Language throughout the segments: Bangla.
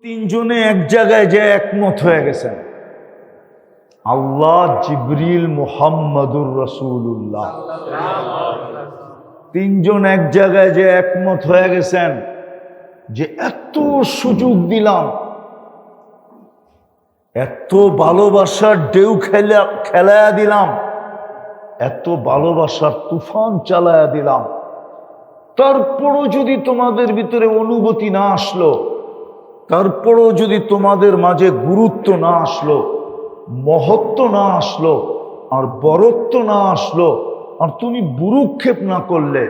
তিনজনে এক জায়গায় যে একমত হয়ে গেছেন, আল্লাহ, জিবরিল, মুহাম্মাদুর রাসূলুল্লাহ। তিনজন এক জায়গায় যে একমত হয়ে গেছেন যে এত সুযোগ দিলাম, এত ভালোবাসার ঢেউ খেলায়া দিলাম, এত ভালোবাসার তুফান চালায়া দিলাম, তারপরও যদি তোমাদের ভিতরে অনুভূতি না আসলো, তারপরও যদি তোমাদের মাঝে গুরুত্ব না আসলো, মহত্ব না আসলো, আর বরত্ব না আসলো, আর তুমি বুরুক্ষেপ না করলে,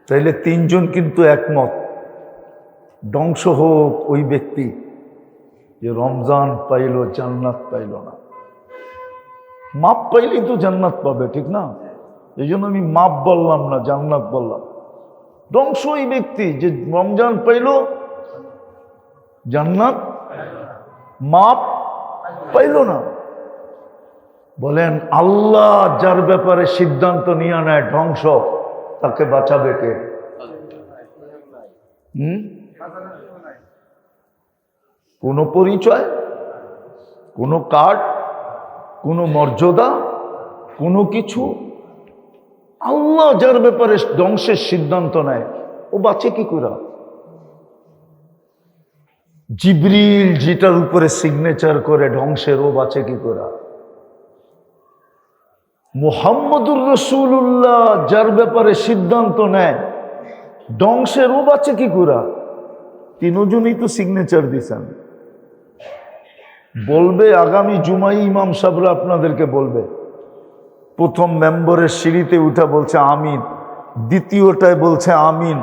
তাইলে তিনজন কিন্তু একমত, ধ্বংস হোক ওই ব্যক্তি যে রমজান পাইল, জান্নাত পাইল না। মাপ পাইলেই তো জান্নাত পাবে, ঠিক না? এই জন্য আমি মাপ বললাম না, জান্নাত বললাম। ধ্বংস ওই ব্যক্তি যে রমজান পাইল, জান্নাত মাপ পাইল না। বলেন, আল্লাহ যার ব্যাপারে সিদ্ধান্ত নিয়ে নেয় ধ্বংস, তাকে বাঁচাবে কে? কোনো পরিচয়, কোনো কার্ড, কোনো মর্যাদা, কোনো কিছু? আল্লাহ যার ব্যাপারে ধ্বংসের সিদ্ধান্ত নেয়, ও বাঁচে কি করে? জিবরিল যেটার উপরে সিগনেচার করে ধ্বংসের, ও বাঁচে কি করে? মুহাম্মাদুর রাসূলুল্লাহ যার ব্যাপারে সিদ্ধান্ত নেয় ধ্বংসের, ও বাঁচে কি করে? তিনজনই তো সিগনেচার দিছেন। বলবে আগামী জুমাই ইমাম সাহেবরা আপনাদেরকে বলবে, প্রথম মেম্বরের সিঁড়িতে উঠা বলছে আমিন, দ্বিতীয়টায় বলছে আমিন,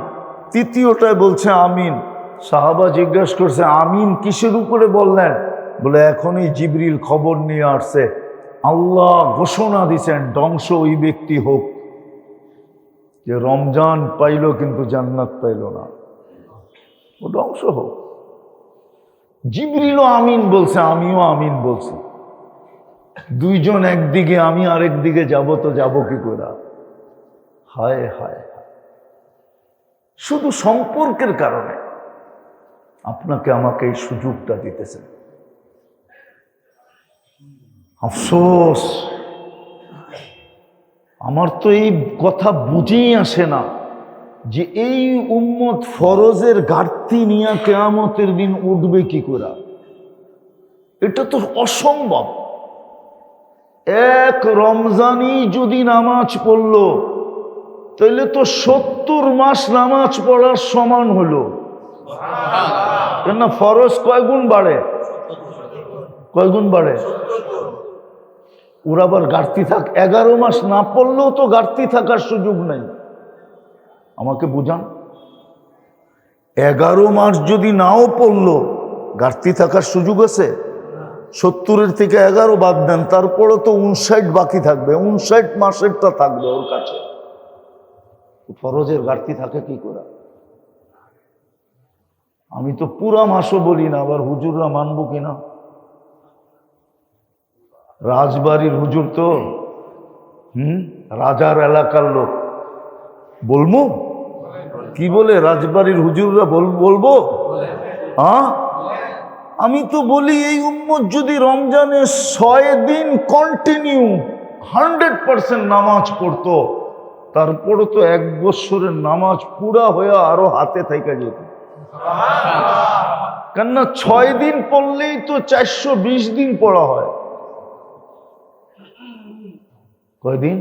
তৃতীয়টায় বলছে আমিন। সাহাবা জিজ্ঞাসা করছে, আমিন কিসের উপরে বললেন? বলে, এখনই জিবরিল খবর নিয়ে আসছে, আল্লাহ ঘোষণা দিছেন ধ্বংস ওই ব্যক্তি হোক যে রমজান পাইল কিন্তু জান্নাত পাইল না, ও ধ্বংস হোক। জিবরিলও আমিন বলছে, আমিও আমিন বলছি। দুইজন একদিকে, আমি আরেক দিকে যাব, তো যাব কি করে? হায় হায়, শুধু সম্পর্কের কারণে আপনাকে আমাকে এই সুযোগটা দিতেছেন। আফসোস, আমার তো এই কথা বুঝেই আসে না যে এই উম্মত ফরজের ঘাটতি নিয়ে কিয়ামতের দিন উঠবে কি করে? এটা তো অসম্ভব। এক রমজানই যদি নামাজ পড়লো, তাহলে তো 70 মাস নামাজ পড়ার সমান হলো। কেন ফরজ কয় গুণ বাড়ে? কয় গুণ বাড়ে? ওর আবার ঘাটতি থাক, 11 মাস না পড়লেও তো ঘাটতি থাকার সুযোগ নাই। আমাকে বুঝান, 11 মাস যদি নাও পড়লো, ঘাটতি থাকার সুযোগ আছে? 70-এর থেকে 11 বাদ দেন, তারপরে তো 59 বাকি থাকবে, 59 মাসেরটা থাকবে ওর কাছে। ফরজের ঘাটতি থাকে কি করে? আমি তো পুরা মাসও বলি না, আবার হুজুররা মানবো কিনা? রাজবাড়ির হুজুর তো রাজার এলাকার লোক, বলবো কি বলে? রাজবাড়ির হুজুররা বলবো? হ্যাঁ, আমি তো বলি এই উম্মত যদি রমজানে 6 দিন কন্টিনিউ 100% নামাজ পড়তো, তারপরে তো 1 বছরের নামাজ পুরা হয়ে আরো হাতে থেকে যেত। কেননা 6 দিন পড়লেই তো 420 দিন পড়া হয়। কয়দিন?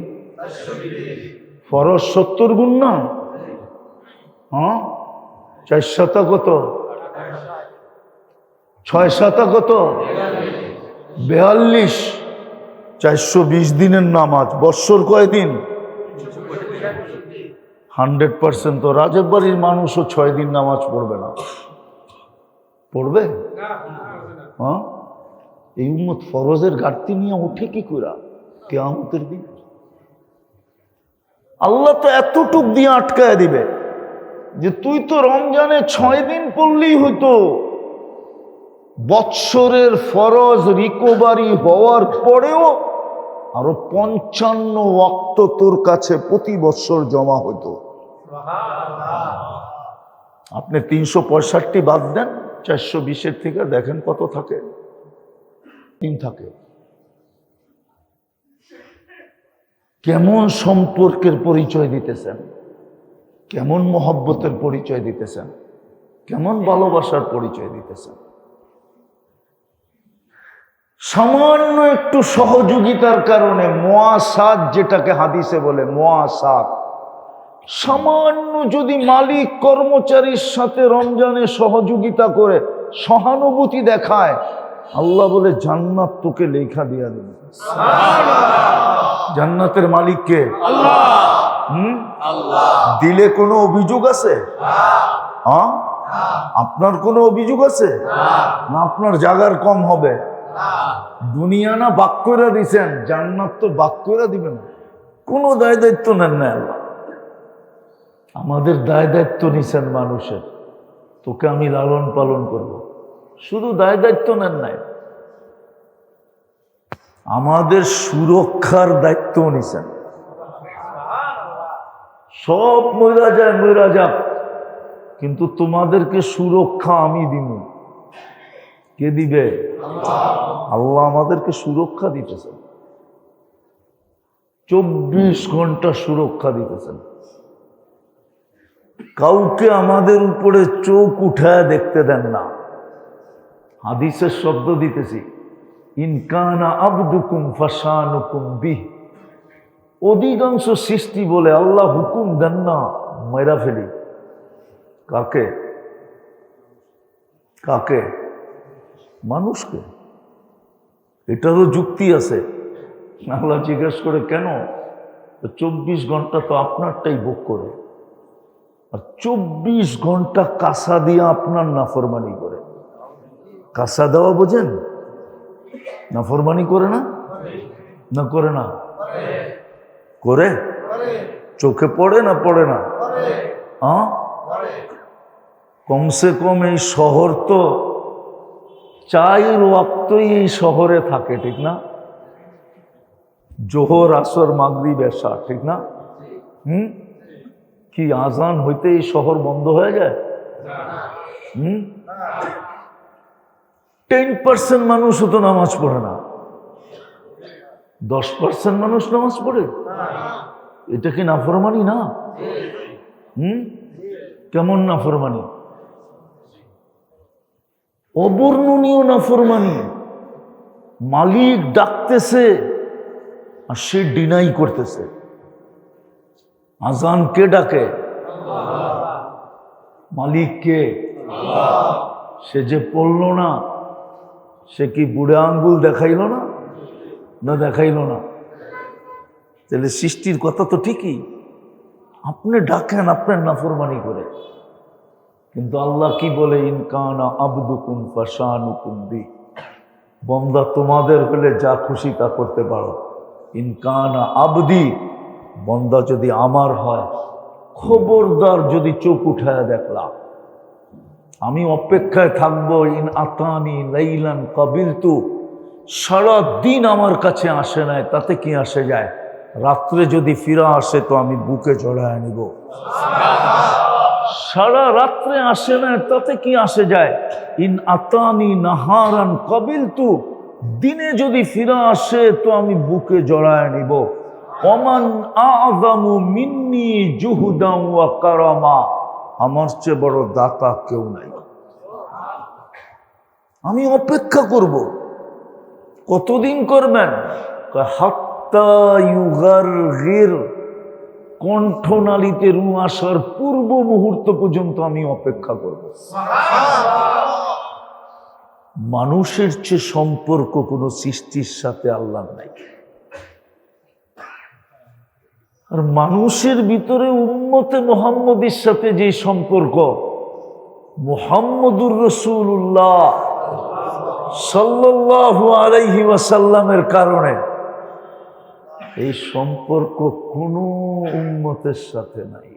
ফরজ 70 গুণ না? হ্যাঁ, 4 শতা কত? 6 শতা কত? 42। 420 দিনের নামাজ, বৎসর কয়দিন? 100%। তো রাজের বাড়ির মানুষও 6 দিন নামাজ পড়বে না, পড়বে? হ্যাঁ, এই উম্মত ফরজের ঘাটতি নিয়ে উঠে কি করে কিয়ামতের দিন? আল্লাহ তো এতটুক দিয়ে আটকায় দিবে যে তুই তো রমজানে 6 দিন পড়লেই হতো, বৎসরের ফরজ রিকভারি হওয়ার পরেও আরো 55 ওয়াক্ত তোর কাছে প্রতি বৎসর জমা হতো। আপনি 365 বাদ দেন, 420-এর থেকে দেখেন কত থাকে, 3 থাকে। কেমন সম্পর্কের পরিচয় দিতেছেন, কেমন মহব্বতের পরিচয় দিতেছেন, কেমন ভালোবাসার পরিচয় দিতেছেন। সামান্য একটু সহযোগিতার কারণে, মুআসাত যেটাকে হাদিসে বলে মুআসাত, সামান্য যদি মালিক কর্মচারীর সাথে রমজানে সহযোগিতা করে, সহানুভূতি দেখায়, আল্লাহ বলে জান্নাত তোকে লেখা দিয়া দেবে। জান্নাতের মালিক কে? আল্লাহ। দিলে কোনো অভিযোগ আছে? হ্যাঁ, আপনার কোনো অভিযোগ আছে? না আপনার জাগার কম হবে? দুনিয়া না বাক করে দিছেন, জান্নাত তো বাক করে দিবেন। কোনো দায় দায়িত্ব নেন না আল্লাহ। আমাদের দায় দায়িত্ব নিছেন মানুষের, তোকে আমি লালন পালন করব, শুধু দায় দায়িত্ব নেন নাই, আমাদের সুরক্ষার দায়িত্ব নিছেন। সব মইরা যায়, মইরা যাক, কিন্তু তোমাদেরকে সুরক্ষা আমি দিব। কে দিবে? আল্লাহ আমাদেরকে সুরক্ষা দিতেছেন, 24 ঘন্টা সুরক্ষা দিতেছেন। কাউকে আমাদের উপরে চোখ উঠায় দেখতে দেন না। হাদিসের শব্দ দিতেছি, ইনকানা আবদুকুম ফাশানুকুম বিহ। অধিকাংশ সৃষ্টি বলে আল্লাহ হুকুম দেন না মেরা ফেলি। কাকে? কাকে? মানুষকে। এটারও যুক্তি আছে। আল্লাহ জিজ্ঞেস করে কেন? 24 ঘন্টা তো আপনারটাই ভোগ করে, আর 24 ঘন্টা কাঁসা দিয়ে আপনার নাফরমানি করে। কাঁসা দেওয়া বোঝেন? নাফরমানি করে না? না করে না? করে। চোখে পড়ে না পড়ে না? কমসে কম এই শহর তো 4 ওয়াক্তই এই শহরে থাকে, ঠিক না? জোহর, আসর, মাগরিব, এশা, ঠিক না? কি আজান হইতে এই শহর বন্ধ হয়ে যায়? 10% মানুষও তো নামাজ পড়ে না, 10% মানুষ নামাজ পড়ে। এটা কি নাফরমানি না? কেমন নাফরমানি? অবর্ণনীয় নাফরমানি। মালিক ডাকতেছে আর সে ডিনাই করতেছে। আজান কে ডাকে? মালিক কে? সে যে পড়ল না, সে কি বুড়ে আঙ্গুল দেখাইল না? না দেখাইল না? তাহলে সৃষ্টির কথা তো ঠিকই, আপনি ডাকেন আপনার নাফরমানি করে। কিন্তু আল্লাহ কি বলে? ইনকানা আবদুকুম ফাশানুকুম বি। বান্দা তোমাদের হলে যা খুশি তা করতে পারো। ইনকানা আবদি, বান্দা যদি আমার হয়, খবরদার যদি চোখ উঠায় দেখলাম, আমি অপেক্ষায় থাকবো। ইন আতানি লাইলান কাবিলতু, সারা দিন আমার কাছে আসে নাই, তাতে কি আসে যায়? রাত্রে যদি ফিরা আসে তো আমি বুকে জড়ায় নিব। সারা রাত্রে আসে না, তাতে কি আসে যায়? ইন আতানি নাহারান কাবিলতু, দিনে যদি ফিরা আসে তো আমি বুকে জড়ায় নিব। ওমান আযামু মিন্নি জুহুদান ওয়া কারামা, আমার চেয়ে বড় দাতা কেউ নাই। আমি অপেক্ষা করব। কতদিন করবেন? হাত্তা ইউগারগির, কণ্ঠনালীতে রু আসার পূর্ব মুহূর্ত পর্যন্ত আমি অপেক্ষা করব। মানুষের চেয়ে সম্পর্ক কোনো সৃষ্টির সাথে আল্লাহ নাই। আর মানুষের ভিতরে উম্মতে মুহাম্মদের সাথে যে সম্পর্ক, মুহাম্মদুর রাসূলুল্লাহ সাল্লাল্লাহু আলাইহি ওয়াসাল্লামের কারণে, এই সম্পর্ক কোনো উম্মতের সাথে নাই।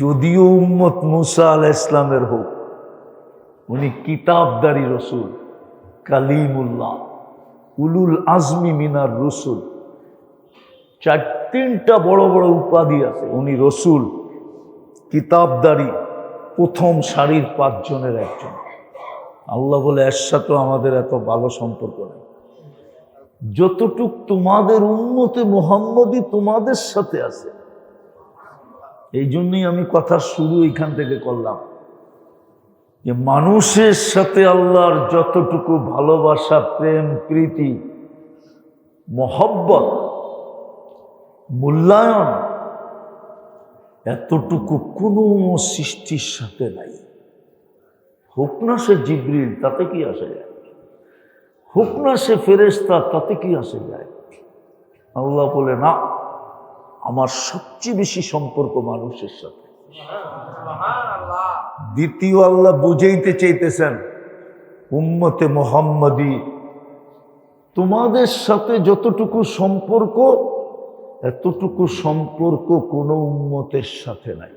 যদিও উম্মত মুসা আলাইহিস সালামের হোক, উনি কিতাবদারি রসুল, কালিমুল্লাহ, উলুল আজমি মিনার রসুল, 3টা বড় বড় উপাধি আছে। উনি রসুল, কিতাবদারি, প্রথম সারির 5 জনের একজন। আল্লাহ বলে এর সাথেও আমাদের এত ভালো সম্পর্ক নেই, যতটুক তোমাদের উম্মতে মুহাম্মদী তোমাদের সাথে আছে। এই জন্যই আমি কথা শুরু এখান থেকে করলাম যে মানুষের সাথে আল্লাহর যতটুকু ভালোবাসা, প্রেম, প্রীতি, মহব্বত, মূল্যায়ন, এতটুকু কোনো সৃষ্টির সাথে নাই। হোক না সে জিবরিল, তাতে কি আসে যায়? হোক না সে ফেরেশতা, তাতে কি আসে যায়? আল্লাহ বলে না, আমার সবচেয়ে বেশি সম্পর্ক মানুষের সাথে। দ্বিতীয় আল্লাহ বুঝাইতে চাইতেছেন, উম্মতে মুহাম্মদী তোমাদের সাথে যতটুকু সম্পর্ক, এতটুকু সম্পর্ক কোনো উম্মতের সাথে নাই।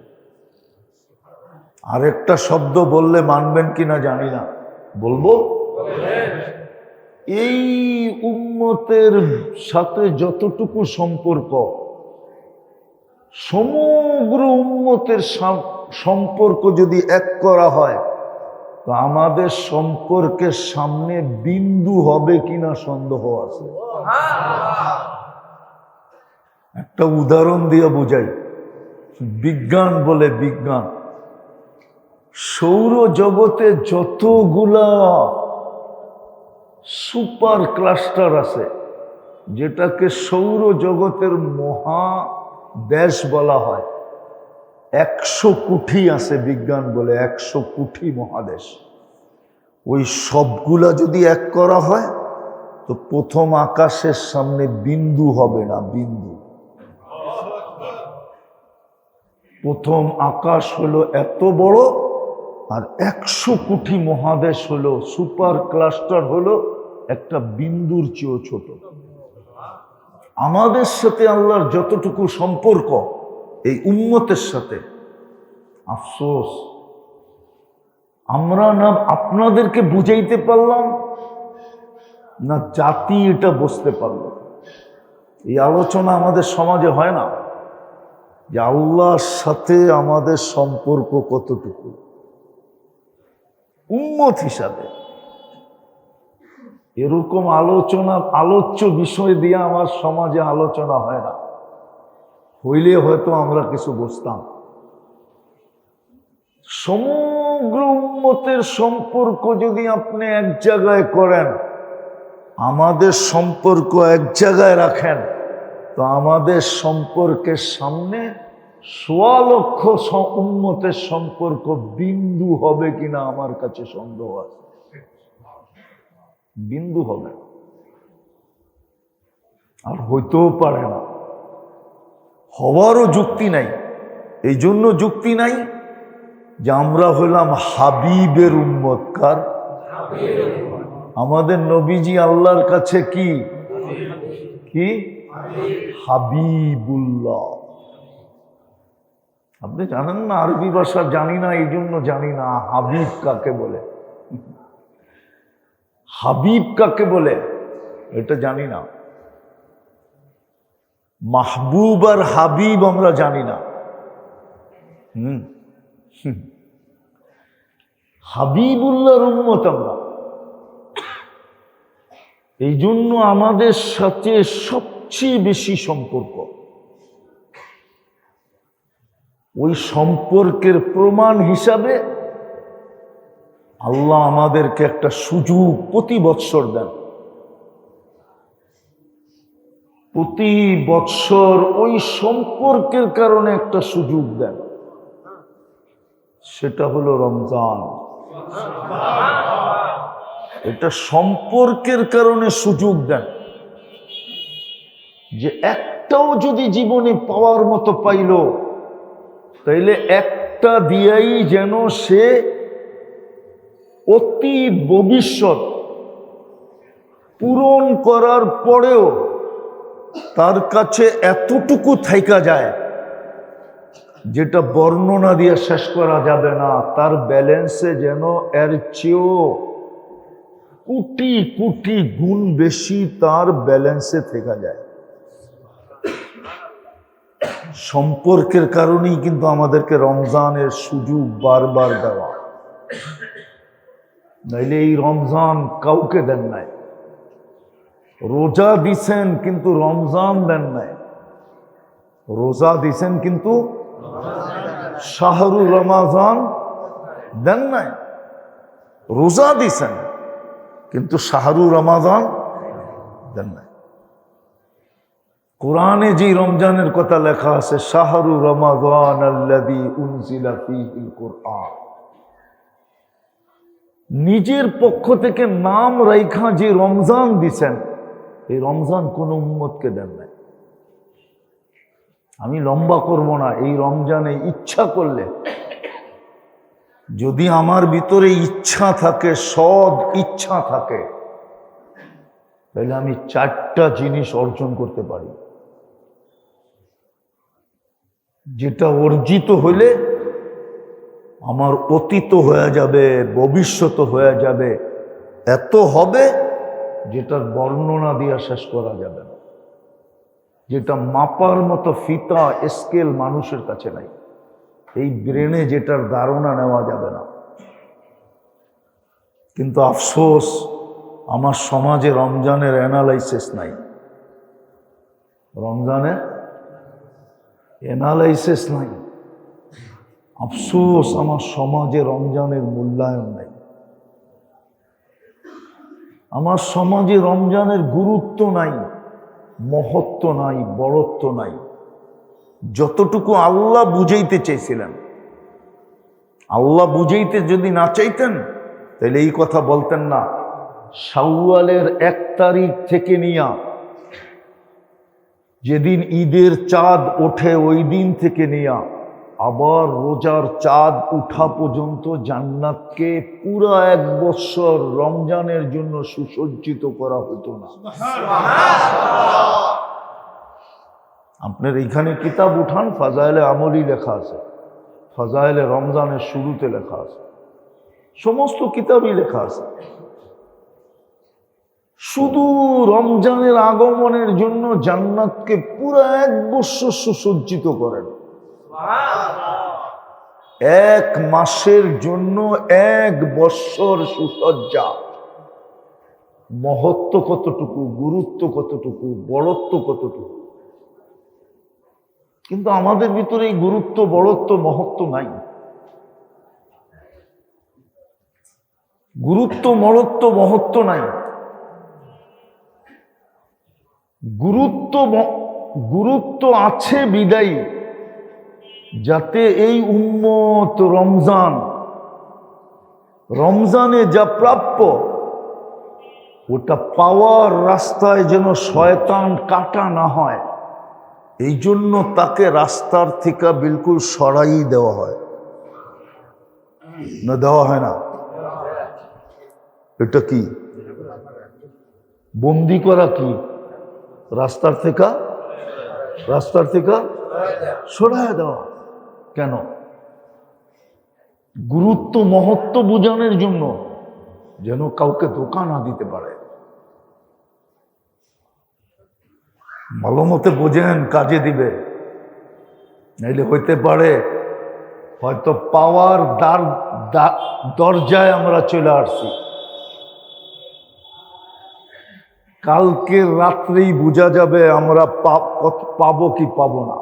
আরেকটা শব্দ বললে মানবেন কিনা জানি না, বলবো? এই উম্মতের সাথে যতটুকু সম্পর্ক, সমগ্র উম্মতের সম্পর্ক যদি এক করা হয়, তো আমাদের সম্পর্কের সামনে বিন্দু হবে কিনা সন্দেহ আছে। একটা উদাহরণ দিয়ে বুঝাই। বিজ্ঞান বলে, বিজ্ঞান সৌর জগতে যতগুলা সুপার ক্লাস্টার আছে, যেটাকে সৌর জগতের মহাদেশ বলা হয়, 100 কোটি আছে। বিজ্ঞান বলে 100 কোটি মহাদেশ। ওই সবগুলা যদি এক করা হয়, তো প্রথম আকাশের সামনে বিন্দু হবে না, বিন্দু। প্রথম আকাশ হলো এত বড়, আর 100 কোটি মহাদেশ হলো, সুপার ক্লাস্টার হলো একটা বিন্দুর চেয়েও ছোট। আমাদের সাথে আল্লাহর যতটুকু সম্পর্ক এই উম্মতের সাথে, আফসোস আমরা না আপনাদেরকে বুঝাইতে পারলাম, না জাতি এটা বুঝতে পারল। এই আলোচনা আমাদের সমাজে হয় না যে আল্লাহর সাথে আমাদের সম্পর্ক কতটুকু উম্মত হিসাবে। এরকম আলোচনা, আলোচ্য বিষয় দিয়ে আমার সমাজে আলোচনা হয় না। হইলে হয়তো আমরা কিছু বুঝতাম। সমগ্র উম্মতের সম্পর্ক যদি আপনি এক জায়গায় করেন, আমাদের সম্পর্ক এক জায়গায় রাখেন, তো আমাদের সম্পর্কের সামনে 1.25 লক্ষ উম্মতের সম্পর্ক বিন্দু হবে কিনা আমার কাছে সন্দেহ আছে। বিন্দু হবে আর হইতেও পারে না, হওয়ারও যুক্তি নাই। এই জন্য যুক্তি নাই যে আমরা হইলাম হাবিবের উম্মত। কার? আমাদের নবীজি আল্লাহর কাছে কি কি হাবিবুল্লাহ। আপনি জানেন না, আরবি ভাষা জানি না, এই জন্য জানি না হাবিব কাকে বলে। হাবিব কাকে বলে এটা জানি না। মাহবুব আর হাবিব আমরা জানি না। হাবিবুল্লাহর উম্মত আমরা। এই জন্য আমাদের সাথে সবচেয়ে বেশি সম্পর্ক। ওই সম্পর্কের প্রমাণ হিসাবে আল্লাহ আমাদেরকে একটা সুযোগ প্রতি বৎসর দেন। প্রতি বৎসর ওই সম্পর্কের কারণে একটা সুযোগ দেন, সেটা হলো রমজান। এটা সম্পর্কের কারণে সুযোগ দেন যে একটাও যদি জীবনে পাওয়ার মতো পাইল, তাইলে একটা দিয়েই যেন সে অতীত ভবিষ্যৎ পূরণ করার পরেও তার কাছে এতটুকু থাইকা যায় যেটা বর্ণনা দিয়ে শেষ করা যাবে না। তার ব্যালেন্সে যেন এর চেয়েও কোটি কোটি গুণ বেশি তার ব্যালেন্সে থেকে যায়। সম্পর্কের কারণেই কিন্তু আমাদেরকে রমজানের সুযোগ বারবার দেওয়া, নাইলে এই রমজান কাউকে দেন নাই। রোজা দিছেন কিন্তু রমজান দেন নাই, রোজা দিছেন কিন্তু শাহরু রমাজান দেন নাই। রোজা দিছেন কিন্তু শাহরু রমাজান দেন নাই। কোরআনে যে রমজানের কথা লেখা আছে, শাহরু রমাজান আল্লাযী উনজিলা ফীহিল কুরআন, নিজের পক্ষ থেকে নাম রাইখা যে রমজান দিছেন, এই রমজান কোন উম্মতকে দেন নাই। আমি লম্বা করব না, এই রমজানে ইচ্ছা করলে, যদি আমার ভিতরে ইচ্ছা থাকে, সৎ ইচ্ছা থাকে, তাহলে আমি 4টা জিনিস অর্জন করতে পারি, যেটা অর্জিত হইলে আমার অতীত হয়ে যাবে, ভবিষ্যৎ হয়ে যাবে, এত হবে যেটার বর্ণনা দিয়া শেষ করা যাবে না, যেটা মাপার মতো ফিতা স্কেল মানুষের কাছে নাই, এই ব্রেনে যেটার ধারণা নেওয়া যাবে না। কিন্তু আফসোস, আমার সমাজে রমজানের অ্যানালাইসিস নাই, রমজানের অ্যানালাইসিস নাই। আফসোস, আমার সমাজে রমজানের মূল্যায়ন নাই, আমার সমাজে রমজানের গুরুত্ব নাই, মহত্ব নাই, বড়ত্ব নাই। যতটুকু আল্লাহ বুঝাইতে চেয়েছিলেন, আল্লাহ বুঝাইতে যদি না চাইতেন তাহলে এই কথা বলতেন না, শাওয়ালের 1 তারিখ থেকে নিয়া যেদিন ঈদের চাঁদ ওঠে ওই দিন থেকে নিয়া আবার রোজার চাঁদ উঠা পর্যন্ত জান্নাতকে পুরা 1 বছর রমজানের জন্য সুসজ্জিত করা হতো না। আপনার এইখানে কিতাব উঠান, ফাজাইলে আমলি লেখা আছে, ফাজাইলে রমজানের শুরুতে লেখা আছে, সমস্ত কিতাবই লেখা আছে। শুধু রমজানের আগমনের জন্য জান্নাতকে পুরা 1 বছর সুসজ্জিত করেন। 1 মাসের জন্য 1 বছর সুসজ্জা। মহত্ব কতটুকু, গুরুত্ব কতটুকু, বড়ত্ব কতটুকু। কিন্তু আমাদের ভিতরে এই গুরুত্ব, বড়ত্ব, মহত্ব নাই। গুরুত্ব, মরত্ব, মহত্ব নাই। গুরুত্ব আছে বিদায়ী, যাতে এই উম্মত রমজানে যা প্রাপ্য ওটা পাওয়ার রাস্তায় যেন শয়তান কাটা না হয়, এই জন্য তাকে রাস্তার থেকে বিলকুল সরাই দেওয়া হয় না, দেওয়া হয় না? এটা কি বন্দি করা? কি রাস্তার থেকে সরাই দেওয়া? কেন? গুরুত্ব, মহত্ব বোঝানোর জন্য, যেন কাউকে ধোঁকা না দিতে পারে। ভালো মতে বোঝেন, কাজে দিবে, নাইলে হইতে পারে হয়তো পাওয়ার দরজায় আমরা চলে আসছি, কালকে রাত্রেই বোঝা যাবে আমরা পাবো কি পাবো না।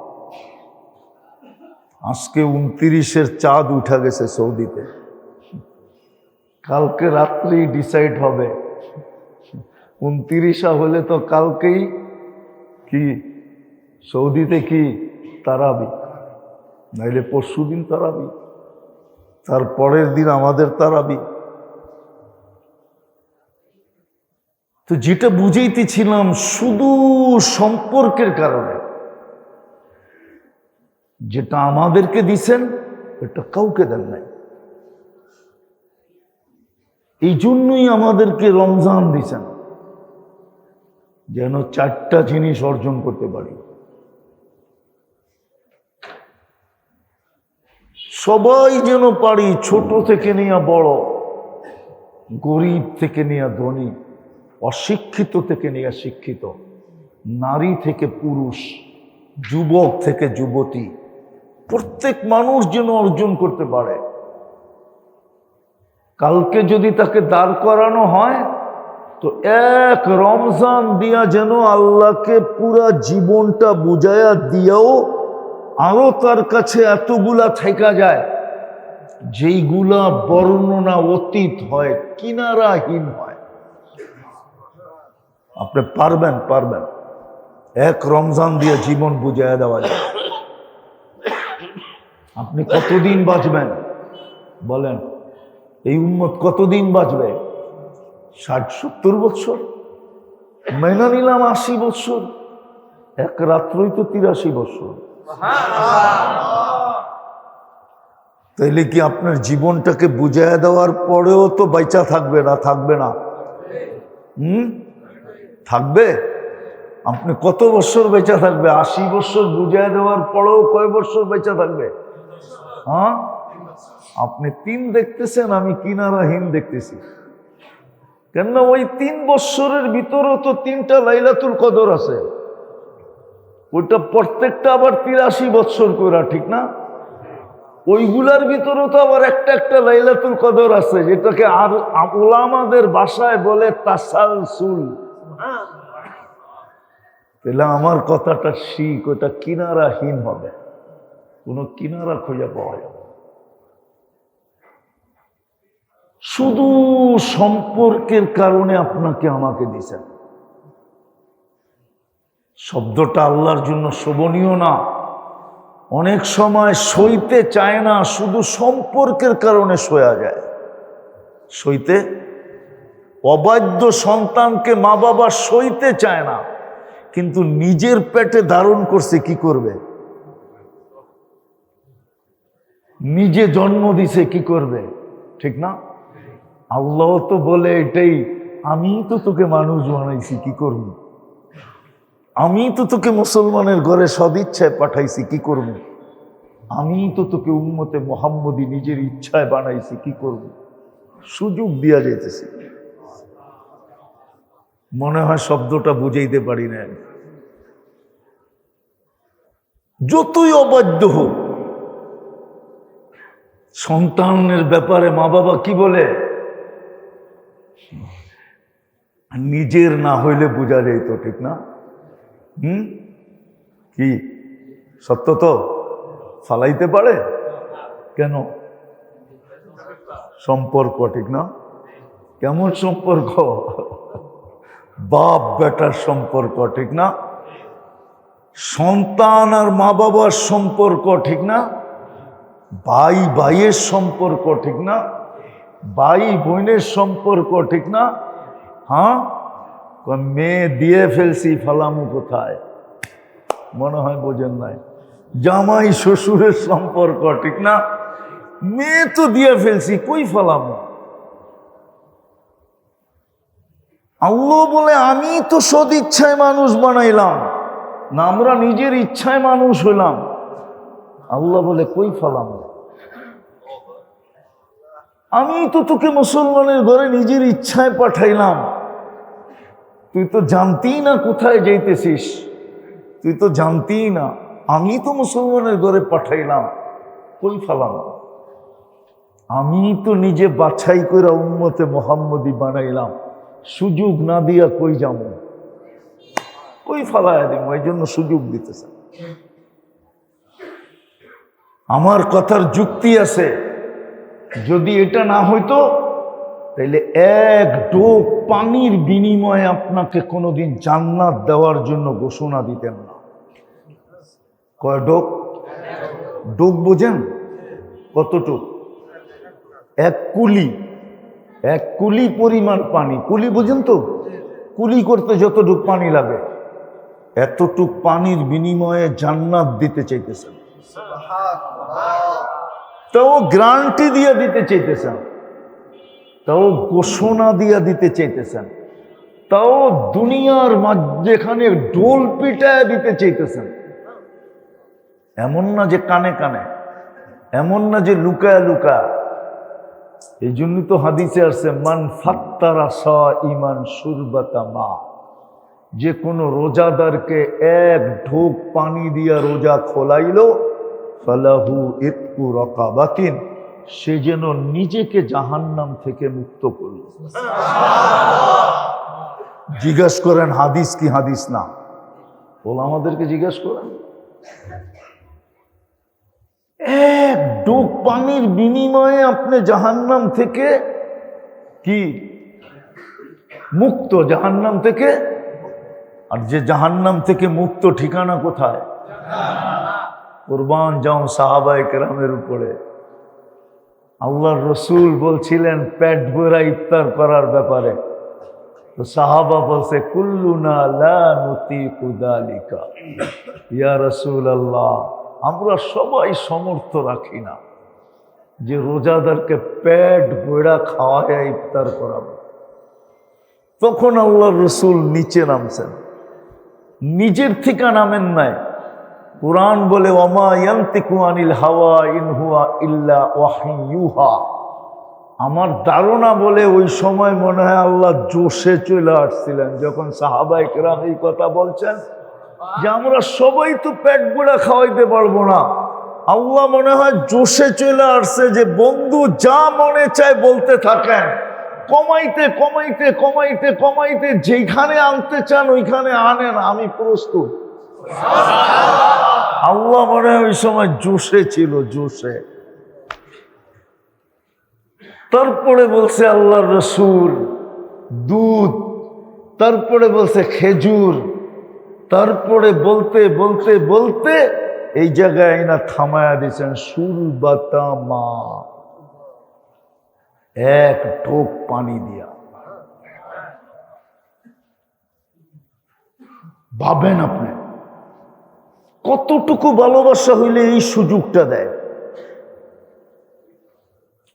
আজকে 29-এর চাঁদ উঠা গেছে সৌদিতে, কালকে রাত্রেই ডিসাইড হবে। 29 হলে তো কালকেই কি সৌদিতে কি তারাবি, নাইলে পরশুদিন তারাবি, তারপরের দিন আমাদের তারাবি। তো যেটা বুঝাইতেছিলাম, শুধু সম্পর্কের কারণে যেটা আমাদেরকে দিছেন এটা কাউকে দেন নাই। এই জন্যই আমাদেরকে রমজান দিছেন, যেন 4টা জিনিস অর্জন করতে পারি। সবাই যেন পারি, ছোট থেকে নিয়ে বড়, গরিব থেকে নিয়ে ধনী, অশিক্ষিত থেকে নিয়ে শিক্ষিত, নারী থেকে পুরুষ, যুবক থেকে যুবতী প্রত্যেক মানুষ যেন অর্জন করতে পারে। কালকে যদি তাকে দাঁড় করানো হয় তো এক রমজান দিয়া যেন আল্লাহকে পুরা জীবনটা বুঝাইয়া দিয়াও আরো তার কাছে এতগুলা থেকে যায় যেইগুলা বর্ণনা অতীত হয়, কিনারাহীন হয়। আপনি পারবেন এক রমজান দিয়ে জীবন বুঝাইয়া দেওয়া যায়। আপনি কতদিন বাঁচবেন বলেন? এই উম্মত কতদিন বাঁচবে? 60-70 বছর, মেনে নিলাম 80 বছর, এক রাত্রই তো 83 বছর। তাইলে কি আপনার জীবনটাকে বুঝাইয়া দেওয়ার পরেও তো বাইচা থাকবে না? থাকবে না? থাকবে। আপনি কত বছর বেঁচে থাকবে? 80 বছর বুঝাইয়া দেওয়ার পরেও কয় বছর বেঁচে থাকবে? হ্যাঁ, আপনি 3 দেখতেছেন, আমি কিনারাহীন দেখতেছি। কেননা ওই 3 বছরের ভিতরেও তো 3টা লাইলাতুল কদর আছে। ওইটা প্রত্যেকটা আবার 83 বছর করে, ঠিক না? ওইগুলার ভিতরেও তো আবার একটা একটা লাইলাতুল কদর আছে, যেটাকে আর উলামাদের ভাষায় বলে তাসালসুল। তাহলে আমার কথাটা শিখ, ওটা কিনারাহীন হবে, কোনো কিনারা খুঁজে পাওয়া যাবে। শুধু সম্পর্কের কারণে আপনাকে আমাকে দিছেন। শব্দটা আল্লাহর জন্য শোভনীয় না। অনেক সময় সইতে চায় না, শুধু সম্পর্কের কারণে সয়া যায়। সইতে, অবাধ্য সন্তানকে মা বাবা সইতে চায় না, কিন্তু নিজের পেটে ধারণ করছে, কি করবে? নিজে জন্ম দিছে, কি করবে? ঠিক না? আল্লাহ তো বলে এটাই, আমি তো তোকে মানুষ বানাইছি, কি করবি? আমি তো তোকে মুসলমানের ঘরে সদিচ্ছায় পাঠাইছি, কি করবি? আমি তো তোকে উম্মতে মুহাম্মদী নিজের ইচ্ছায় বানাইছি, কি করবি? সুযোগ দিয়া যাইতেছি। মনে হয় শব্দটা বুঝাইতে পারি না। যতই অবাধ্য হোক, সন্তানের ব্যাপারে মা বাবা কি বলে? নিজের না হইলে বোঝা যাইতো, ঠিক না? কি সত্য তো? ফালাইতে পারে কেন? সম্পর্ক, ঠিক না? কেমন সম্পর্ক? বাপ বেটার সম্পর্ক, ঠিক না? সন্তান আর মা বাবার সম্পর্ক, ঠিক না? ভাই ভাইয়ের সম্পর্ক, ঠিক না? ভাই বোনের সম্পর্ক, ঠিক না? হ্যাঁ, মেয়ে দিয়ে ফেলছি, ফালামু কোথায়? মনে হয় বোঝেন নাই। জামাই শ্বশুরের সম্পর্ক, ঠিক না? মেয়ে তো দিয়ে ফেলছি, কই ফালামু? আল্লাহ বলে আমি তো সদ ইচ্ছায় মানুষ বানাইলাম না, আমরা নিজের ইচ্ছায় মানুষ হইলাম। আল্লাহ বলে কই ফালামু? আমি তো তোকে মুসলমানের ঘরে নিজের ইচ্ছায় পাঠাইলাম, তুই তো জানতেই না কোথায় যাইতেছিস, তুই তো জানতেই না। আমি তো মুসলমানের ঘরে পাঠাইলাম, কই ফালাম? আমি তো নিজে বাছাই করে উম্মতে মুহাম্মদী বানাইলাম, সুযোগ না দিয়া কই যাব? কই ফালাইয়া দিব? এই জন্য সুযোগ দিতেছে। আমার কথার যুক্তি আছে। যদি এটা না হইতো তাইলে এক ডোক পানির বিনিময়ে আপনাকে কোনোদিন জান্নাত দেওয়ার জন্য ঘোষণা দিতেন না। কয় ডোক? ডোক বোঝেন? কতটুক? এক কুলি, এক কুলি পরিমাণ পানি। কুলি বোঝেন তো? কুলি করতে যতটুক পানি লাগে, এতটুক পানির বিনিময়ে জান্নাত দিতে চাইতেছেন। তাও গ্যারান্টি দিয়ে দিতে চাইতেছেন, তাও ঘোষণা দিয়ে দিতে চাইতেছেন, তাও দুনিয়ার মাঝখানে ডোল পিটায় দিতে চাইতেছেন। এমন না যে কানে কানে, এমন না যে লুকায় লুকায়। এই জন্যই তো হাদিসে আসছে মান ফাত্তারা সাইমান শুরবাতা মা, যে কোনো রোজাদারকে এক ঢোক পানি দিয়া রোজা খোলাইল, ফালাহু ইতকু রাকাবাতিন, সে যেন নিজেকে জাহান্নাম থেকে মুক্ত করল। জিজ্ঞাসা করেন হাদিস কি হাদিস না? বল, আমাদেরকে জিজ্ঞাসা করেন। এক ঢোক পানির বিনিময়ে আপনি জাহান্নাম থেকে কি মুক্ত, জাহান্নাম থেকে। আর যে জাহান্নাম থেকে মুক্ত ঠিকানা কোথায়? কুরবান যাও সাহাবায়ে কেরামের উপরে। আল্লাহর রসুল বলছিলেন পেট ভরা ইফতার করার ব্যাপারে, তো সাহাবা বলছে কুল্লুনা লা নুতিকু যালিকা, ইয়া রাসূলুল্লাহ, আমরা সবাই সমর্থ রাখি না যে রোজাদারকে পেট ভরা খাওয়ায় ইফতার করাবো। তখন আল্লাহর রসুল নিচে নামছেন, নিজের থেকে নামেন নাই। কুরআন বলে ওয়ামা ইয়ানতিকু আনিল হাওয়া ইন হুয়া ইল্লা ওয়াহয়ুহা। আমার ধারণা বলে ওই সময় মনে হয় আল্লাহ জোশে চলে আসছিলেন যখন সাহাবায়ে কেরাম এই কথা বলছেন যে আমরা সবাই তো পেট ভরা খাওয়াইতে পারবো না। আল্লাহ মনে হয় জোশে চলে আসছে যে বন্ধু যা মনে চায় বলতে থাকেন, কমাইতে কমাইতে কমাইতে কমাইতে যেখানে আনতে চান ওইখানে আনেন, আমি প্রস্তুত। আল্লাহ মনে হয় ওই সময় জোশে ছিল, জোশে। তারপরে বলছে আল্লাহর রসুল দুধ, তারপরে বলছে খেজুর, তারপরে বলতে বলতে বলতে এই জায়গায় না থামায়া দিয়েছেন সুরবাতা মা, এক ঢোক পানি দিয়া। ভাবেন আপনি কতটুকু ভালোবাসা হইলে এই সুযোগটা দেয়,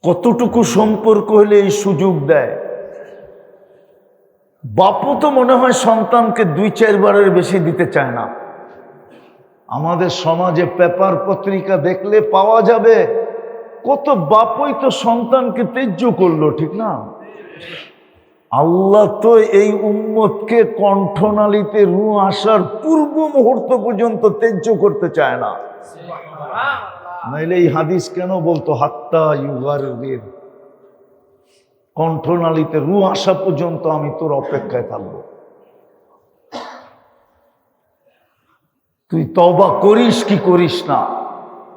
কতটুকু সম্পর্ক হইলে এই সুযোগ দেয়। বাপও তো মনে হয় সন্তানকে 2-4 বারের বেশি দিতে চায় না। আমাদের সমাজে পেপার পত্রিকা দেখলে পাওয়া যাবে কত বাপই তো সন্তানকে তেজ্য করলো, ঠিক না? আল্লাহ তো এই উম্মতকে কণ্ঠনালীতে রূহ আসার পূর্ব মুহূর্ত পর্যন্ত তেজ্য করতে চায় না। নাইলে এই হাদিস কেন বলতো হাত্তা ইউগারির, কণ্ঠনালীতে রূহ আসা পর্যন্ত আমি তোর অপেক্ষায় থাকবো, তুই তওবা করিস কি করিস না,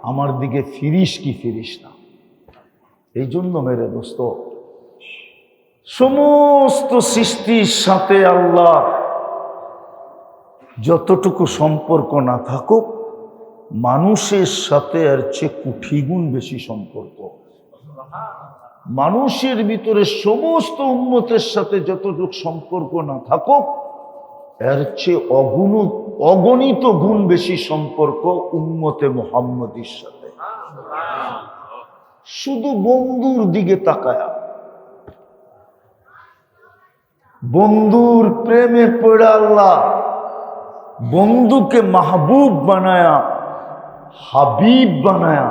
আমার দিকে ফিরিস কি ফিরিস না। এই জন্য মেরে দোস্ত, সমস্ত সৃষ্টির সাথে আল্লাহ যতটুকু সম্পর্ক না থাকুক, মানুষের সাথে এর চেয়ে কোটি গুণ বেশি সম্পর্ক। মানুষের ভিতরে সমস্ত উম্মতের সাথে যতটুকু সম্পর্ক না থাকুক, এর চেয়ে অগণিত গুণ বেশি সম্পর্ক উম্মতে মুহাম্মদীর সাথে। শুধু বন্ধুর দিকে তাকায়া, বন্ধুর প্রেমে পড়ে আল্লাহ বন্ধুকে মাহবুব বানায়া, হাবিব বানায়া,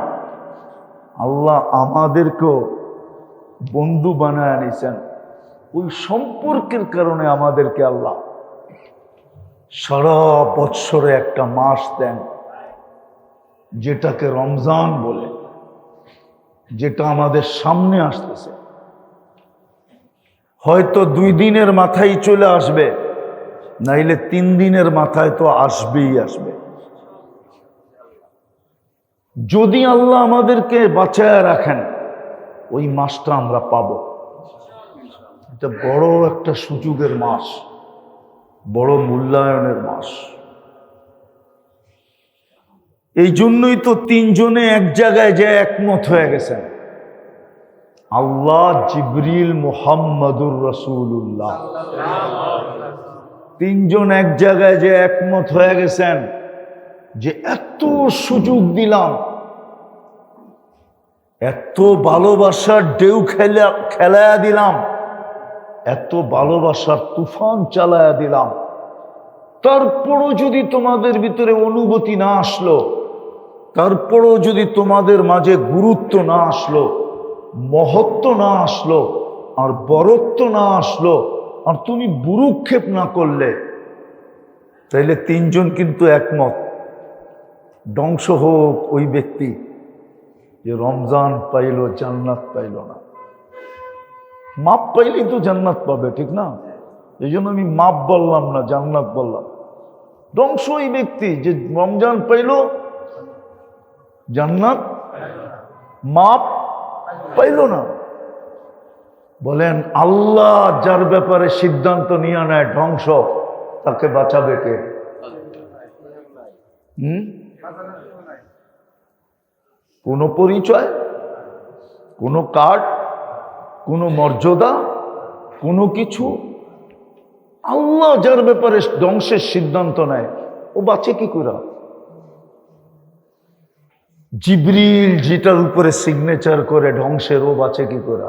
আল্লাহ আমাদেরকেও বন্ধু বানায়া নিছেন। ওই সম্পর্কের কারণে আমাদেরকে আল্লাহ সারা বৎসরে একটা মাস দেন, যেটাকে রমজান বলে, যেটা আমাদের সামনে আসতেছে। হয়তো 2 দিনের মাথায় চলে আসবে, নাইলে 3 দিনের মাথায় তো আসবেই আসবে। যদি আল্লাহ আমাদেরকে বাঁচায় রাখেন, ওই মাসটা আমরা পাব। এটা বড় একটা সুযোগের মাস, বড় মূল্যায়নের মাস। এই জন্যই তো 3 জনে এক জায়গায় যে একমত হয়ে গেছেন, আল্লাহ, জিবরিল, মুহাম্মাদুর রাসূলুল্লাহ। 3 জন এক জায়গায় যে একমত হয়ে গেছেন যে এত সুযোগ দিলাম, এত ভালোবাসার ঢেউ খেলায়া দিলাম, এত ভালোবাসার তুফান চালায়া দিলাম, তারপরও যদি তোমাদের ভিতরে অনুভূতি না আসলো, তারপরও যদি তোমাদের মাঝে গুরুত্ব না আসলো, মহত্ব না আসলো, আর বরত্ব না আসলো, আর তুমি বুরুক্ষেপ না করলে, তাইলে তিনজন কিন্তু একমত, ধ্বংস হোক ওই ব্যক্তি যে রমজান পাইল জান্নাত পাইল না। মাপ পাইলেই তো জান্নাত পাবে, ঠিক না? এই জন্য আমি মাপ বললাম না, জান্নাত বললাম। ধ্বংস ওই ব্যক্তি যে রমজান পাইল জান্নাত মাপ পাইল না। বলেন আল্লাহ যার ব্যাপারে সিদ্ধান্ত নিয়ে নেয় ধ্বংস, তাকে বাঁচাবে কে? কোনো পরিচয়, কোনো কার্ড, কোনো মর্যাদা, কোনো কিছু? আল্লাহ যার ব্যাপারে ধ্বংসের সিদ্ধান্ত নেয়, ও বাঁচে কি করে? জিবরিল যেটার উপরে সিগনেচার করে ধ্বংসের, ও বাঁচে কি করে?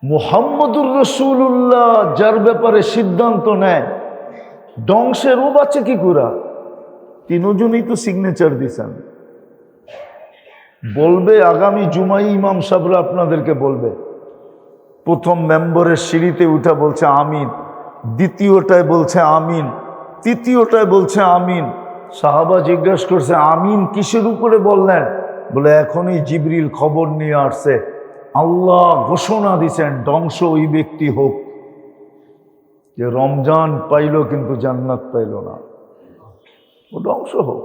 মুহাম্মদুর রাসূলুল্লাহ যার ব্যাপারে সিদ্ধান্ত নেয় ধ্বংসের, ও বাঁচে কি করে? তিনজনই তো সিগনেচার দিছেন। বলবে আগামী জুমাই ইমাম সাহেবরা আপনাদেরকে বলবে, প্রথম মেম্বরের সিঁড়িতে উঠা বলছে আমিন, দ্বিতীয়টায় বলছে আমিন, তৃতীয়টায় বলছে আমিন। সাহাবা জিজ্ঞাসা করছে আমিন কিসের উপরে বললেন? বলে এখনই জিবরিল খবর নিয়ে আসছে, আল্লাহ ঘোষণা দিছেন ধ্বংস ওই ব্যক্তি হোক যে রমজান পাইল কিন্তু জান্নাত পাইল না, ও ধ্বংস হোক।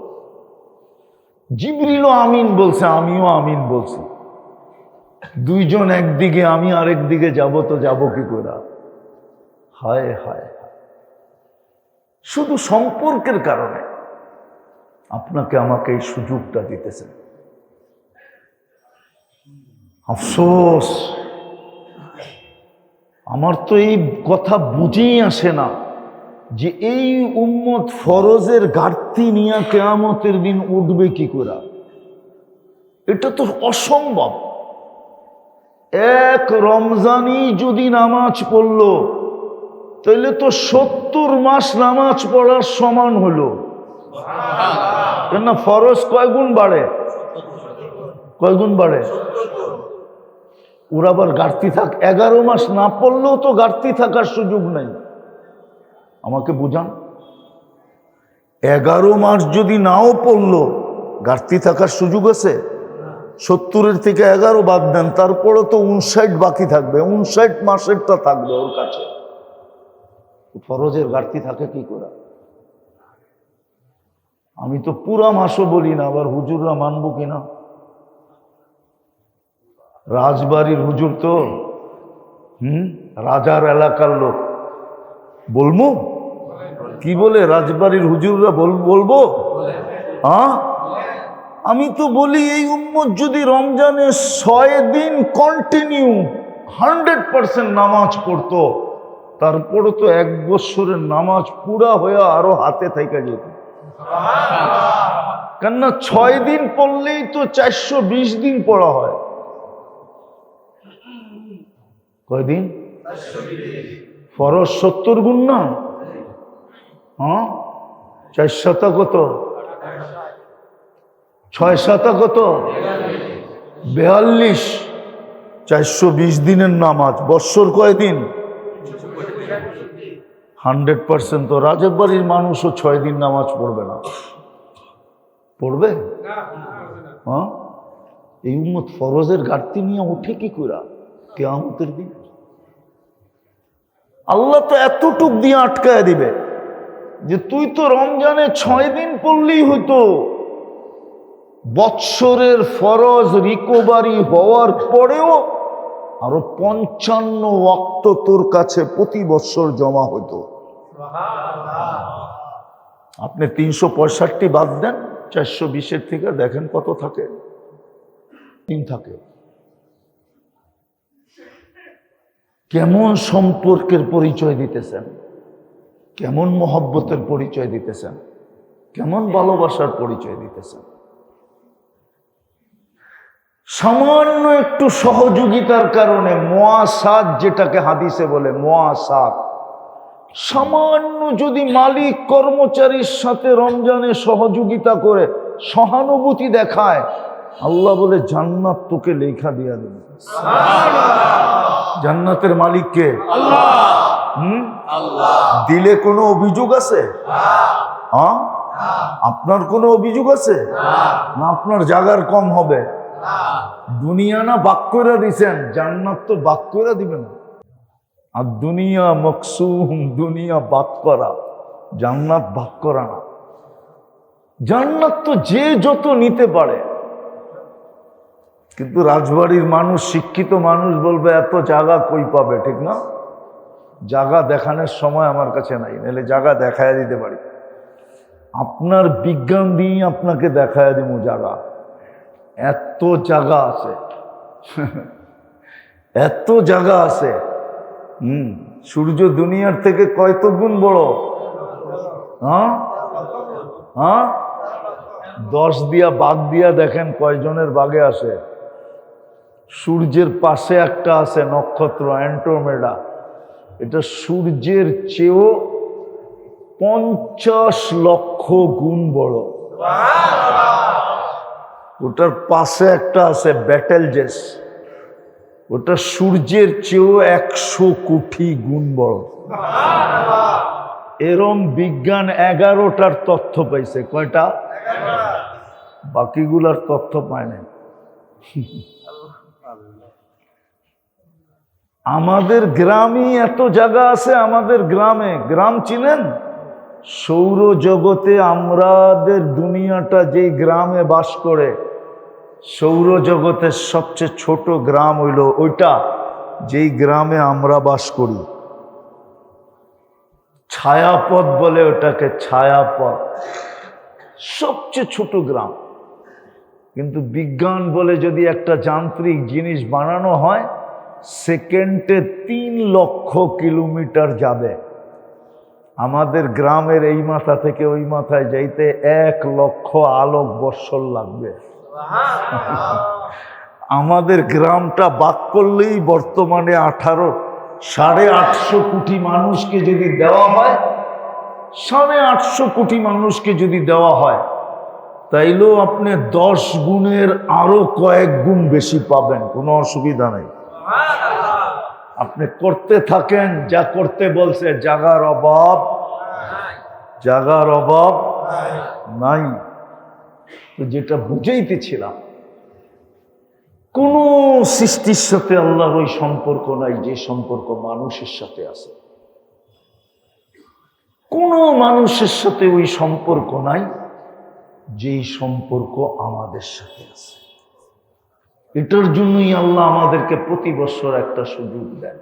জিবরিলও আমিন বলছে, আমিও আমিন বলছি। দুইজন একদিকে, আমি আরেক দিকে যাব, তো যাব কি করে? হায় হায়, শুধু সম্পর্কের কারণে আপনাকে আমাকে এই সুযোগটা দিতেছেন। আফসোস, আমার তো এই কথা বুঝেই আসে না যে এই উম্মত ফরজের ঘাটতি নিয়ে কিয়ামতের দিন উঠবে কি করে? এটা তো অসম্ভব। এক রমজানই যদি নামাজ পড়ল তাহলে তো 70 মাস নামাজ পড়ার সমান হলো। কেন ফরজ কয় গুণ বাড়ে? কয় গুণ বাড়ে? ওর আবার ঘাটতি থাক, 11 মাস না পড়লেও তো ঘাটতি থাকার সুযোগ নাই। আমাকে বুঝান, 11 মাস যদি নাও পড়লো ঘাটতি থাকার সুযোগ আছে? 70-এর থেকে 11 বাদ দেন, তারপরে তো 59 বাকি থাকবে, 59 মাসেরটা থাকবে ওর কাছে। ফরজের ঘাটতি থাকে কি করে? আমি তো পুরা মাসও বলি না, আবার হুজুররা মানবো কিনা? রাজবাড়ির হুজুর তো রাজার এলাকার লোক, বলবো কি বলে? রাজবাড়ির হুজুররা বলবো? হ্যাঁ, আমি তো বলি এই উম্মত যদি রমজানে 6 দিন কন্টিনিউ 100% নামাজ পড়তো, তারপরে তো 1 বছরের নামাজ পুরা হয়ে আরো হাতে থেকে যেত। কেননা 6 দিন পড়লেই তো 420 দিন পড়া হয়। কয়দিন? ফরজ 70 গুণ না? হ্যাঁ, 4 শতা কত? 6 শতা কত? 42। 420 দিনের নামাজ, বৎসর কয়দিন? 100%। তো রাজের বাড়ির মানুষও 6 দিন নামাজ পড়বে না, পড়বে? হ্যাঁ, এই উম্মত ফরজের ঘাটতি নিয়ে উঠে কি করে কিয়ামতের দিন? আল্লাহ তো এতটুক দিয়ে আটকায় দিবে যে তুই তো রমজানে 6 দিন পড়লেই হতো, বৎসরের ফরজ রিকভারি হওয়ার পরেও আরো 55 ওয়াক্ত তোর কাছে প্রতি বৎসর জমা হতো। আপনি 365 বাদ দেন 420-এর থেকে, দেখেন কত থাকে? 3 থাকে। কেমন সম্পর্কের পরিচয় দিতেছেন, কেমন মহব্বতের পরিচয় দিতেছেন, কেমন ভালোবাসার পরিচয় দিতেছেন। সামান্য একটু সহযোগিতার কারণে, মুআসাত যেটাকে হাদিসে বলে মুআসাত, সামান্য যদি মালিক কর্মচারীর সাথে রমজানে সহযোগিতা করে, সহানুভূতি দেখায়, আল্লাহ বলে জান্নাত তোকে লেখা দিয়া দেবে। জান্নাতের মালিক কে? আল্লাহ। দিলে কোনো অভিযোগ আছে? হ্যাঁ, আপনার কোনো অভিযোগ আছে? না আপনার জায়গার কম হবে? দুনিয়া না বাক করে দিছেন, জান্নাত তো বাক করে দিবেন। আর দুনিয়া মকসুম, দুনিয়া বাক করা, জান্নাত বাক করা না। জান্নাত তো যে যত নিতে পারে। কিন্তু রাজবাড়ির মানুষ, শিক্ষিত মানুষ বলবে এত জায়গা কই পাবে, ঠিক না? জায়গা দেখানোর সময় আমার কাছে নাই, নাহলে জায়গা দেখায় দিতে পারি। আপনার বিজ্ঞান দিয়ে আপনাকে দেখায় দিব জায়গা। এত জায়গা আছে, এত জায়গা আছে। সূর্য দুনিয়ার থেকে কত গুণ বড়? হ্যাঁ হ্যাঁ, 10 দিয়া বাঘ দিয়া দেখেন কয়জনের বাঘে আসে। সূর্যের পাশে একটা আছে নক্ষত্র অ্যান্ড্রোমেডা, এটা সূর্যের চেয়েও 50 লক্ষ গুণ বড়। ওটার পাশে একটা আছে বেটেলজেস, ওটা সূর্যের চেয়েও 100 কোটি গুণ বড়। এরম বিজ্ঞান 11টার তথ্য পাইছে। কয়টা? বাকিগুলার তথ্য পায় নাই। আমাদের গ্রামই এত জায়গা আছে। আমাদের গ্রামে, গ্রাম চিনেন? সৌরজগতে আমাদের দুনিয়াটা যেই গ্রামে বাস করে, সৌরজগতের সবচেয়ে ছোট গ্রাম হইল ওইটা যেই গ্রামে আমরা বাস করি। ছায়াপথ বলে ওটাকে, ছায়াপথ, সবচেয়ে ছোট গ্রাম। কিন্তু বিজ্ঞান বলে যদি একটা যান্ত্রিক জিনিস বানানো হয়, সেকেন্ডে 3 লক্ষ কিলোমিটার যাবে। আমাদের গ্রামের এই মাথা থেকে ওই মাথায় যাইতে 1 লক্ষ আলোক বৎসর লাগবে। আমাদের গ্রামটা বাক করলেই বর্তমানে 8.5 কোটি মানুষকে যদি দেওয়া হয়, 8.5 কোটি মানুষকে যদি দেওয়া হয়, তাইলেও আপনি 10 গুণের আরো কয়েক গুণ বেশি পাবেন, কোনো অসুবিধা নেই। আপনি করতে থাকেন যা করতে বলছে, জাগার অভাব, জাগার অভাব নাই। তো যেটা বুঝাইতেছিলাম, কোন সৃষ্টির সাথে আল্লাহর ওই সম্পর্ক নাই যে সম্পর্ক মানুষের সাথে আছে। কোন মানুষের সাথে ওই সম্পর্ক নাই যেই সম্পর্ক আমাদের সাথে আছে। এটার জন্যই আল্লাহ আমাদেরকে প্রতি বছর একটা সুযোগ দেন,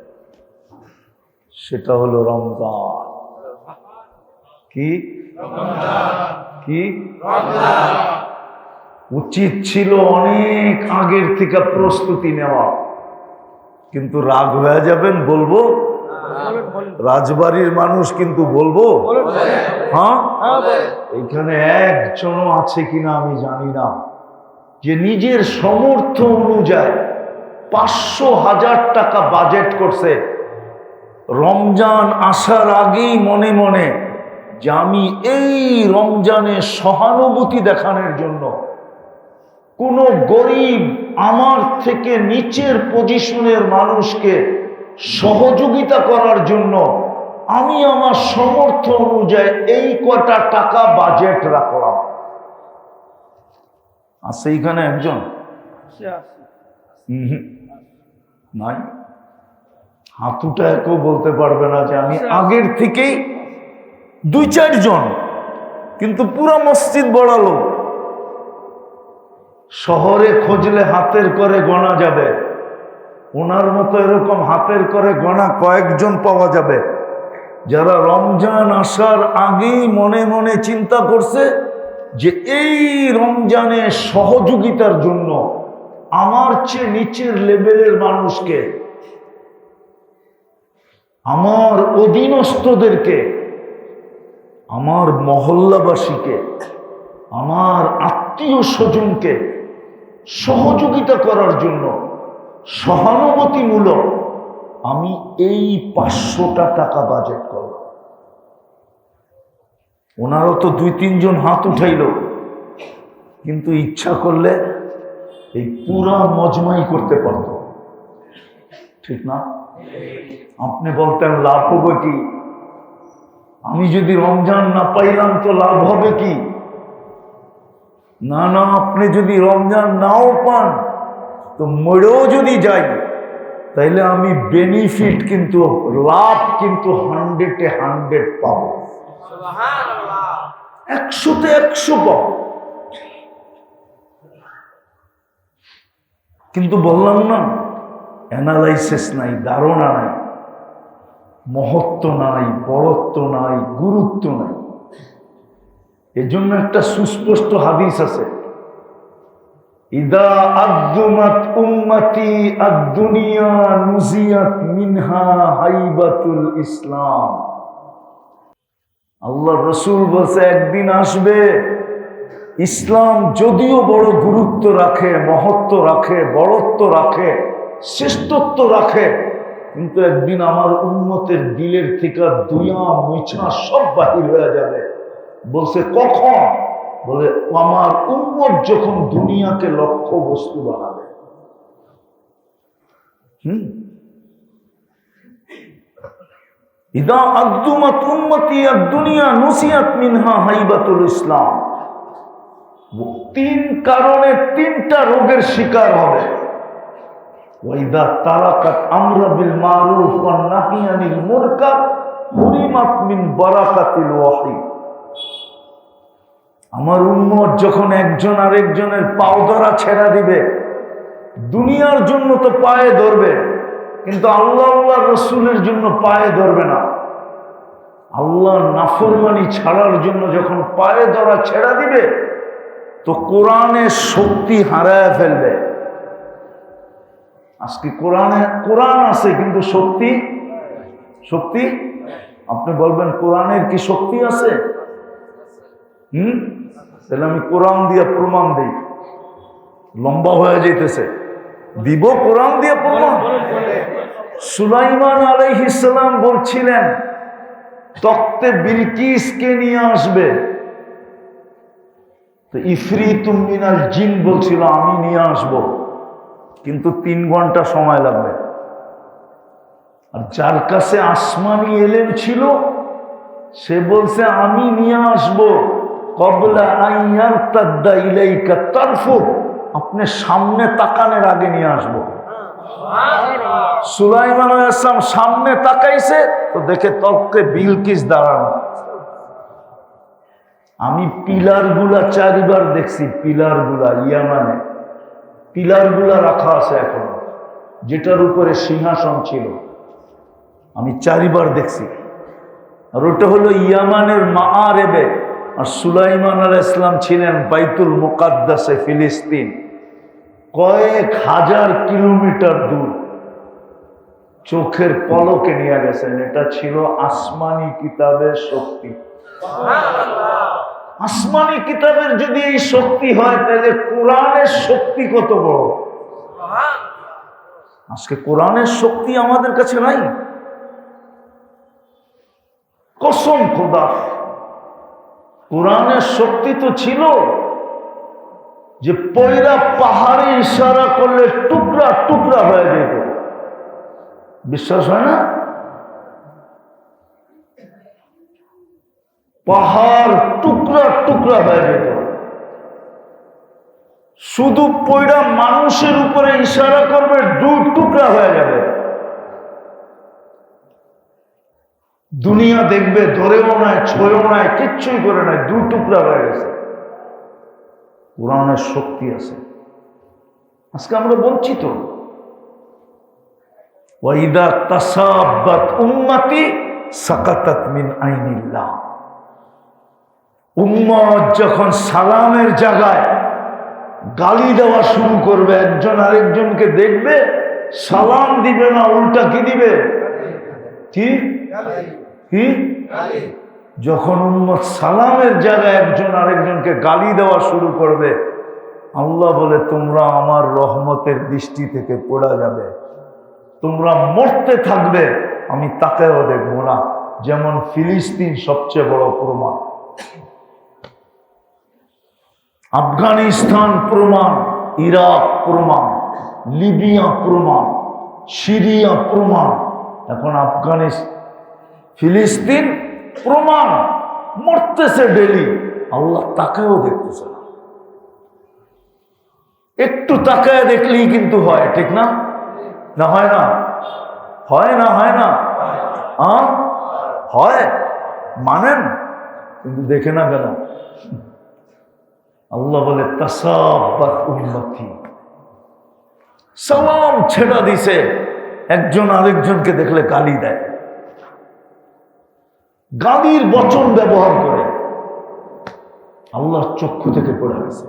সেটা হলো রমজান। কি কি উচিত ছিল অনেক আগের থেকে প্রস্তুতি নেওয়া, কিন্তু রাগ হয়ে যাবেন বলবো, রাজবাড়ির মানুষ কিন্তু বলবো। হ্যাঁ, এখানে একজনও আছে কিনা আমি জানি না যে নিজের সামর্থ্য অনুযায়ী 500,000 টাকা বাজেট করছে রমজান আসার আগেই মনে মনে যে আমি এই রমজানে সহানুভূতি দেখানোর জন্য, কোন গরিব আমার থেকে নিচের পজিশনের মানুষকে সহযোগিতা করার জন্য আমি আমার সামর্থ্য অনুযায়ী এই কটা টাকা বাজেট রাখলাম। আছে এখানে একজন? নাই। হাতুটা কেউ বলতে পারবে না যে আমি আগের থেকেই। 2-4 জন, কিন্তু পুরা মসজিদ বড়ালো। শহরে খুঁজলে হাতের করে গোনা যাবে, ওনার মতো এরকম হাতের করে গোনা কয়েকজন পাওয়া যাবে যারা রমজান আসার আগেই মনে মনে চিন্তা করছে যে এই রমজানে সহযোগিতার জন্য আমার চেয়ে নিচের লেভেলের মানুষকে, আমার অধীনস্থদেরকে, আমার মহল্লাবাসীকে, আমার আত্মীয় স্বজনকে সহযোগিতা করার জন্য সহানুভূতিমূলক আমি এই 500টা টাকা বাজেট করব। ওনারও তো 2-3 জন হাত উঠাইল, কিন্তু ইচ্ছা করলে এই পুরা মজমাই করতে পারত। ঠিক না? আপনি বলতেন লাভ হবে কি? আমি যদি রমজান না পাইলাম তো লাভ হবে কি? না না, আপনি যদি রমজান নাও পান তো মরেও যদি যাই তাইলে আমি বেনিফিট কিন্তু লাভ কিন্তু 100-এ 100 পাবো, 100-তে 100 পাবো। কিন্তু বললাম না, অ্যানালাইসিস নাই, ধারণা নাই, মহত্ব নাই, বড়ত্ব নাই, গুরুত্ব নাই। এজন্য একটা সুস্পষ্ট হাদিস আছে, ইদা আদুমাত উম্মতি আদ-দুনিয়া নুজিয়াত মিনহা হাইবাতুল ইসলাম। আল্লাহ রসুল বলছে একদিন আসবে, ইসলাম যদিও বড় গুরুত্ব রাখে, মহত্ব রাখে, বড়ত্ব রাখে, শ্রেষ্ঠত্ব রাখে, কিন্তু একদিন আমার উম্মতের দিলের থেকে দুনিয়া মুছা সব বাহির হয়ে যাবে। বলছে কখন? বলে আমার উম্মত যখন দুনিয়াকে লক্ষ্য বস্তু বানাবে। ইদা আদুমাত উম্মতি আদ-দুনিয়া নুসিয়াত মিনহা হাইবাতুল ইসলাম। 3 কারণে 3টা রোগের শিকার হবে। ওয়াইদা তারাকাত আমরা বিল মারুফ ওয়ান নাহি আনিল মুনকার হুরিমাত মিন বারাকাতিল ওয়াহি। আমার উম্মত যখন একজন আরেকজনের পাও ধরা ছেড়া দিবে, দুনিয়ার জন্য তো পায়ে ধরবে, কিন্তু আল্লাহ রসুলের জন্য পায়ে ধরবে না। আল্লাহর নাফরমানি ছাড়ার জন্য যখন পায়ে ধরা ছেড়া দিবে তো কোরআনের শক্তি হারায় ফেলবে। আজকে কোরআন আছে কিন্তু শক্তি আপনি বলবেন কোরআনের কি শক্তি আছে? তাহলে আমি কোরআন দিয়ে প্রমাণ দিই, লম্বা হয়ে যেতেছে, দিব কোরআন দিয়ে প্রমাণ। সুলাইমান আলাইহিস সালাম বলছিলেন তখতে বিলকিসকে নিয়ে আসবে, তো ইফরিতুম মিনাল জিন বলছিল আমি নিয়ে আসব, কিন্তু 3 ঘন্টা সময় লাগবে। আর যার কাছে আসমানি এলেম ছিল সে বলছে আমি নিয়ে আসব ক্বাবলা আন ইয়ারতাদ্দা ইলাইকা তারফুক, আপনি সামনে তাকানোর আগে নিয়ে আসব। সুলাইমান আলাইহিস সালাম সামনে তাকাইছে তো দেখে তখতে বিলকিস দাঁড়ানো। আমি পিলারগুলা 4 বার দেখছি, পিলারগুলা ইয়ামানে পিলারগুলা রাখা আছে এখন, যেটার উপরে সিংহাসন ছিল, আমি 4 বার দেখছি। আর ওটা হলো ইয়ামানের মাআরেবে, আর সুলাইমান আলাইহিস সালাম ছিলেন বাইতুল মুকাদ্দাসে ফিলিস্তিন, কয়েক হাজার কিলোমিটার দূর। চোখের পলকে নিয়ে গেছেন। এটা ছিল আসমানি কিতাবের শক্তি। আসমানি কিতাবের যদি এই শক্তি হয় তাহলে কোরআনের শক্তি কত বড়। আজকে কোরআনের শক্তি আমাদের কাছে নাই। কসম খোদা, কোরআনের শক্তি তো ছিল যে পয়রা পাহাড়ে ইশারা করলে টুকরা টুকরা হয়ে যেত। বিশ্বাস হয় না? পাহাড় টুকরা টুকরা হয়ে যেত। শুধু পয়রা মানুষের উপরে ইশারা করবে 2 টুকরা হয়ে যাবে। দুনিয়া দেখবে ধরেও নাই, ছয়েও নাই, কিচ্ছুই করে নাই, 2 টুকরা হয়ে গেছে। কোরআনের শক্তি আছে। আজকে আমরা বঞ্চিত। ওয়াইদা তাসাব্বাত উম্মতি সাকাতাত মিন আইনিল্লাহ। উম্মত যখন সালামের জায়গায় গালি দেওয়া শুরু করবে, একজন আরেকজনকে দেখবে সালাম দিবে না, উল্টা কি দিবে? কি যখন উম্মত সালামের জায়গায় একজন আরেকজনকে গালি দেওয়া শুরু করবে, আল্লাহ বলে তোমরা আমার রহমতের দৃষ্টি থেকে পড়া যাবে, তোমরা মরতে থাকবে, আমি তাকেও দেখবো না। যেমন ফিলিস্তিন সবচেয়ে বড় প্রমাণ, আফগানিস্তান প্রমাণ, ইরাক প্রমাণ, লিবিয়া প্রমাণ, সিরিয়া প্রমাণ, এখন আফগানিস্তান, ফিলিস্তিন প্রমাণ, মরতেছে ডেলি। আল্লাহ তাকায়ও দেখতেছে না। একটু তাকায় দেখলেই কিন্তু হয়, ঠিক না? না হয় না? হয় না? হয় না? হয়, মানেন, কিন্তু দেখে না কেন? আল্লাহ বলে তাসাব্বাত উম্মতি, সালাম ছেড়া দিছে, একজন আরেকজনকে দেখলে গালি দেয়, গালির বচন ব্যবহার করে, আল্লাহর চক্ষু থেকে পড়ে গেছে।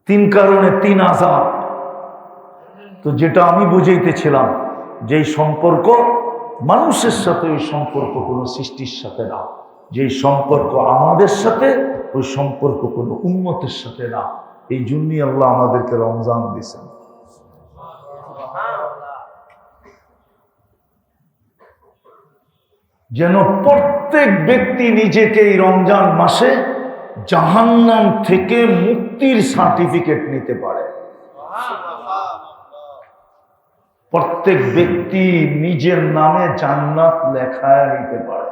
3 কারণে 3 আযাব। তো যেটা আমি বুঝাইতেছিলাম, যেই সম্পর্ক মানুষের সাথে, ওই সম্পর্ক কোনো সৃষ্টির সাথে না। যেই সম্পর্ক আমাদের সাথে, ওই সম্পর্ক কোনো উম্মতের সাথে না। এই জন্যই আল্লাহ আমাদেরকে রমজান দিয়েছেন। যেন প্রত্যেক ব্যক্তি নিজেকে এই রমজান মাসে জাহান্নাম থেকে মুক্তির সার্টিফিকেট নিতে পারে। প্রত্যেক ব্যক্তি নিজের নামে জান্নাত লেখায় নিতে পারে।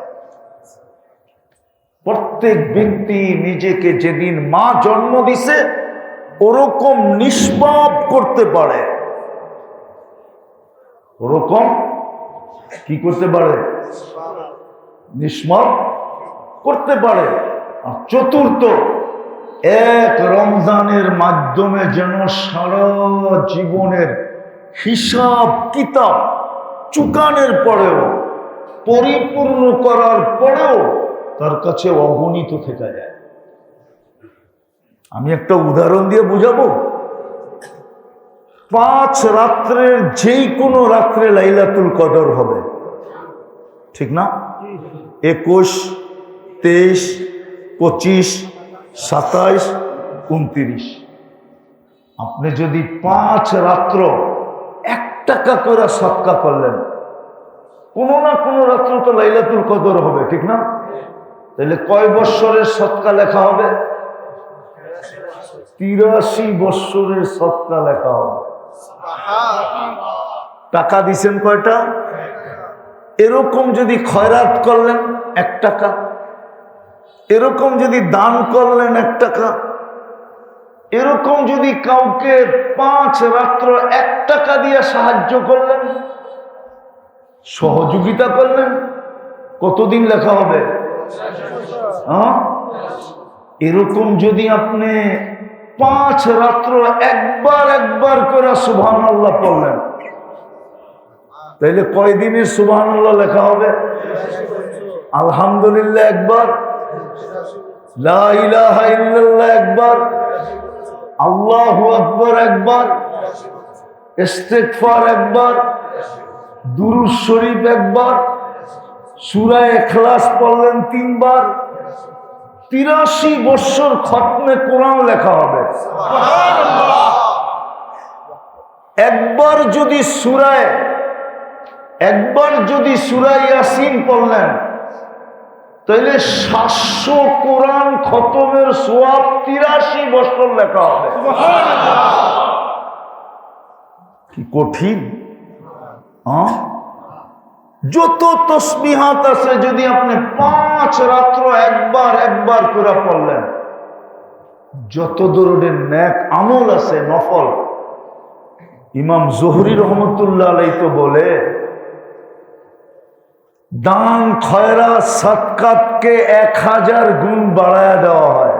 প্রত্যেক ব্যক্তি নিজেকে যেদিন মা জন্ম দিছে ওরকম নিষ্পাপ করতে পারে। ওরকম কি করতে পারে? নিষ্পাপ করতে পারে। আর চতুর্থ, এক রমজানের মাধ্যমে যেন সারা জীবনের হিসাব কিতাব চুকানের পরেও, পরিপূর্ণ করার পরেও তার কাছে অগণিত থেকে যায়। আমি একটা উদাহরণ দিয়ে বুঝাবো। 5 রাত্রের যেই কোনো রাত্রে লাইলাতুল কদর হবে, ঠিক না? 21, 23, 25, 27, 29। আপনি যদি 5 রাত্র 1 টাকা করে সদকা করলেন, কোনো না কোনো রাত্র তো লাইলাতুল কদর হবে, ঠিক না? তাহলে কয় বৎসরের সদকা লেখা হবে? 83 বৎসরের সদকা লেখা হবে। টাকা দিছেন কয়টা? এরকম যদি খয়রাত করলেন 1 টাকা, এরকম যদি দান করলেন 1 টাকা, এরকম যদি কাউকে 5 রাত্র 1 টাকা দিয়ে সাহায্য করলেন, সহযোগিতা করলেন, কতদিন লেখা হবে? এরকম যদি আপনি 5 রাত্র একবার করে সুবহানাল্লাহ পড়লেন, তাইলে কয়দিনের সুবহানাল্লাহ লেখা হবে? আলহামদুলিল্লাহ একবার, লা ইলাহা ইল্লাল্লাহ একবার, আল্লাহু আকবার একবার, ইস্তিগফার একবার, দুরূদ শরীফ একবার, সূরা ইখলাস পড়লেন 3 বার, 83 বৎসর খতমে কোরআন লেখা হবে। একবার যদি সূরা ইয়াসিন পড়লেন, তাহলে 700 কোরআন খতমের সওয়াব 83 বছর লেখা হবে। কি কঠিন! যত তসবিহাত আছে, যদি আপনি 5 রাত্র একবার করে পড়লেন, যত ধরনের নেক আমল আছে নফল, ইমাম জোহরি রহমতুল্লাহ আলাইহি তো বলে, দান খয়রাত সাদকাতকে 1000 গুণ বাড়ায়া দেওয়া হয়।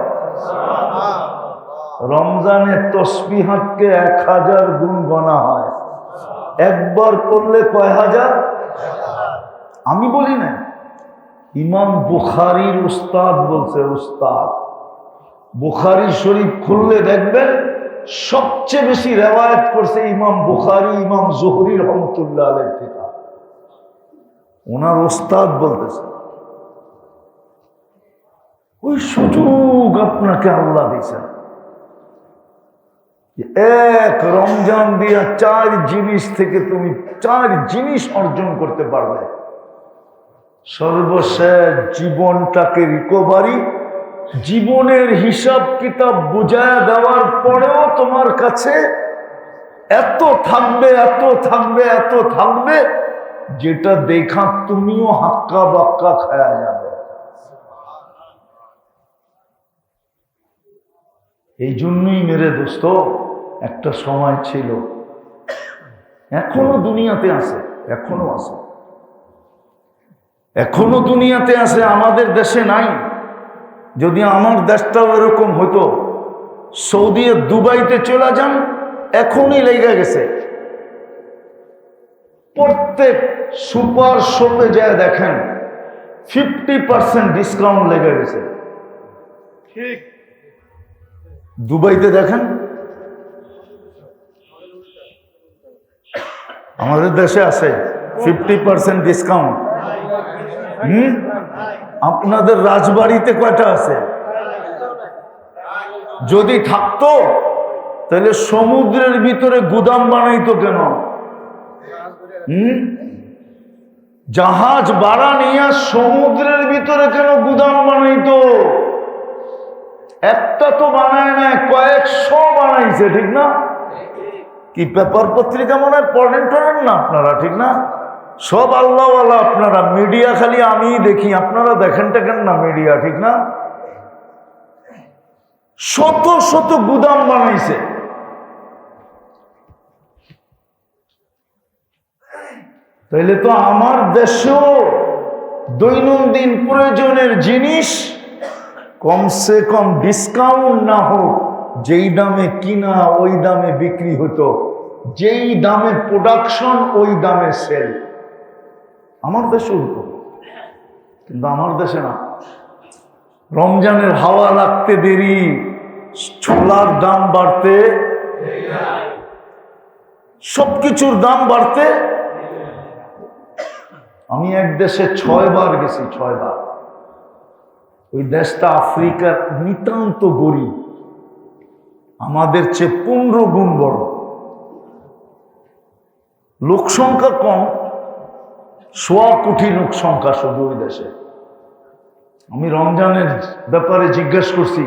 রমজানে তসবিহাতকে 1000 গুণ গণা হয়। একবার করলে কয় হাজার? আমি বলি না, ইমাম বুখারীর উস্তাদ বলছে। উস্তাদ বুখারী শরীফ খুললে দেখবেন সবচেয়ে বেশি রেওয়ায়াত করছে ইমাম বুখারী, ইমাম জোহরি রহমতুল্লাহ আলাইহি থেকে। ওনার ওস্তাদ বলতেছে, ওই সুযোগ আপনাকে আল্লাহ দিয়েছেন। এক রমজান দিয়া 4 জিনিস থেকে তুমি 4 জিনিস অর্জন করতে পারবে। সর্বশেষ জীবনটাকে রিকভারি, জীবনের হিসাব কিতাব বুঝায়া দেওয়ার পরেও তোমার কাছে এত থাকবে, এত থাকবে, এত থাকবে, যেটা দেখা তুমিও হাক্কা বাক্কা খায়া যাবে। এই জন্যই মেরে দোস্ত, একটা সময় ছিল, এখনো দুনিয়াতে আছে, এখনো আছে, এখনো দুনিয়াতে আছে, আমাদের দেশে নাই। যদি আমার দেশটাও এরকম হতো, সৌদি দুবাইতে চলে যান, এখনই লেগে গেছে। প্রত্যেক সুপার শপে যায় দেখেন 50% ডিসকাউন্ট লেগে গেছে। ঠিক দুবাইতে দেখেন, আমাদের দেশে আছে 50% ডিসকাউন্ট। আপনাদের রাজবাড়িতে কয়টা আছে? যদি থাকতো তাহলে সমুদ্রের ভিতরে গুদাম বানাইতো কেন? জাহাজ ভাড়া নিয়ে সমুদ্রের ভিতরে কেন গুদাম বানাইতো? একটা তো বানায় না, কয়েকশো বানাইছে, ঠিক না? কি পেপার পত্রিকা মনে হয় পড়েন না আপনারা, ঠিক না? সব আল্লাহওয়ালা আপনারা, মিডিয়া খালি আমি দেখি, আপনারা দেখেন না মিডিয়া, ঠিক না? শত শত গুদাম বানাইছে। তাইলে তো আমার দেশেও দৈনন্দিন প্রয়োজনের জিনিস কমসে কম ডিসকাউন্ট না হোক, যেই দামে কিনা ওই দামে বিক্রি হতো, যেই দামে প্রোডাকশন ওই দামে সেল। আমার দেশে হতো, কিন্তু আমার দেশে না। রমজানের হাওয়া লাগতে দেরি, ছোলার দাম বাড়তে, সবকিছুর দাম বাড়তে। আমি এক দেশে 6 বার গেছি, 6 বার। ওই দেশটা আফ্রিকার নিতান্ত গরিব, আমাদের চেয়ে 15 গুণ বড়, লোক সংখ্যা কম, 1.25 কোটি লোক সংখ্যা শুধু ওই দেশে। আমি রমজানের ব্যাপারে জিজ্ঞেস করছি,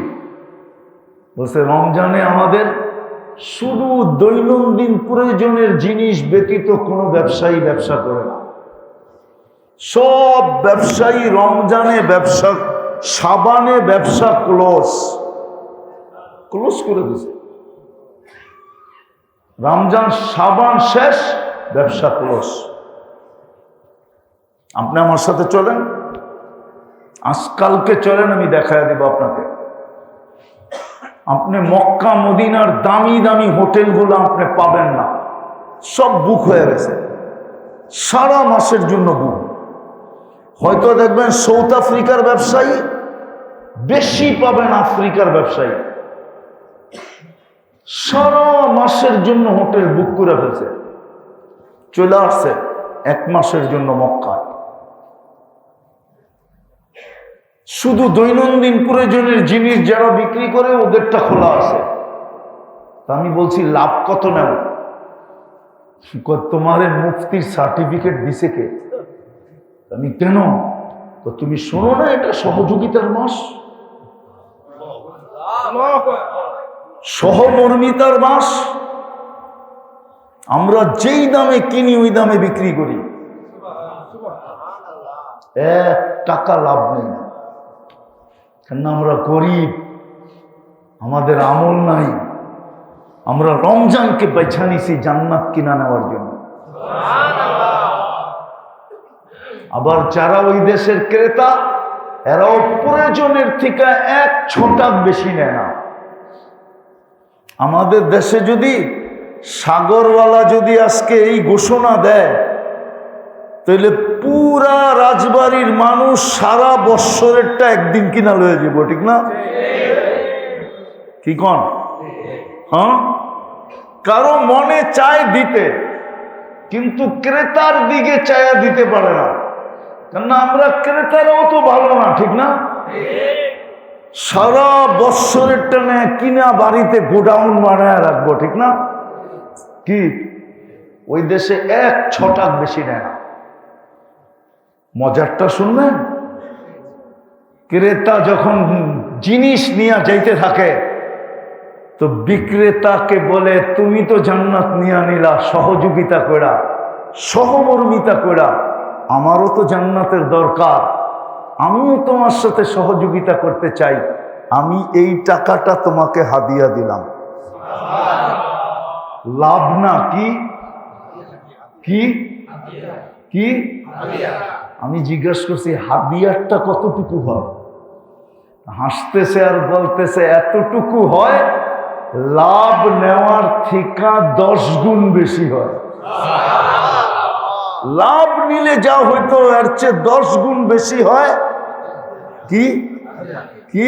বলছে রমজানে আমাদের শুধু দৈনন্দিন প্রয়োজনের জিনিস ব্যতীত কোনো ব্যবসায়ী ব্যবসা করে না। সব ব্যবসায়ী রমজানে ব্যবসা, সাবানে ব্যবসা ক্লোজ করে দিছে। রমজান সাবান শেষ, ব্যবসা ক্লোজ। আপনি আমার সাথে চলেন, আজকালকে চলেন, আমি দেখায় দেব আপনাকে। আপনি মক্কা মদিনার দামি দামি হোটেলগুলো আপনি পাবেন না, সব বুক হয়ে গেছে, সারা মাসের জন্য বুক। হয়তো দেখবেন সাউথ আফ্রিকার ব্যবসায়ী বেশি পাবেন, আফ্রিকার ব্যবসায়ী সারা মাসের জন্য হোটেল বুক করে ফেলছে, চলে আসছে 1 মাসের জন্য মক্কা। শুধু দৈনন্দিন প্রয়োজনের জিনিস যারা বিক্রি করে ওদেরটা খোলা আছে। আমি বলছি লাভ কত নেও? তোমার মুফতির সার্টিফিকেট দিছে কে? আমি কেন? তো তুমি শোনো না, এটা সহযোগিতার মাস, সহমর্মিতার মাস। আমরা যেই দামে কিনি ওই দামে বিক্রি করি, 1 টাকা লাভ নেই। কেন? আমরা গরিব, আমাদের আমল নাই। আমরা রমজানকে বেছে নিছি জান্নাত কিনা নেওয়ার জন্য। আবার যারা ওই দেশের ক্রেতা, এরাও প্রয়োজনের থেকে 1 ছোটা বেশি নেয় না। আমাদের দেশে যদি সাগরওয়ালা যদি আজকে এই ঘোষণা দেয়, তাহলে পুরা রাজবাড়ির মানুষ সারা বৎসরেরটা একদিন কিনা লয়ে যাব, ঠিক না? কি কন? হ্যাঁ, কারো মনে চায় দিতে, কিন্তু ক্রেতার দিকে চায়া দিতে পারে না। কেননা আমরা ক্রেতারাও তো ভালো না, ঠিক না? সারা বৎসরেরটা নেয় কিনা বাড়িতে গোডাউন বানায় রাখবো, ঠিক না? কি ওই দেশে 1 ছটাক বেশি নেয় না। মজারটা শুনবেন, ক্রেতা যখন জিনিস নিয়ে যাইতে থাকে, তো বিক্রেতাকে বলে, তুমি তো জান্নাত নিয়ে নিলা সহযোগিতা করা, সহমর্মিতা করা, আমারও তো জান্নাতের দরকার, আমিও তোমার সাথে সহযোগিতা করতে চাই, আমি এই টাকাটা তোমাকে হাদিয়া দিলাম। লাভ না? কি কি কি আমি জিজ্ঞাসা করছি, হাদিয়ারটা কতটুকু হয়? হাসতেছে আর বলতেছে, এতটুকু হয়, লাভ নেওয়ার থেকে 10 গুণ বেশি হয়। লাভ নিলে যা হইতো এর চেয়ে 10 গুণ বেশি হয়। কি কি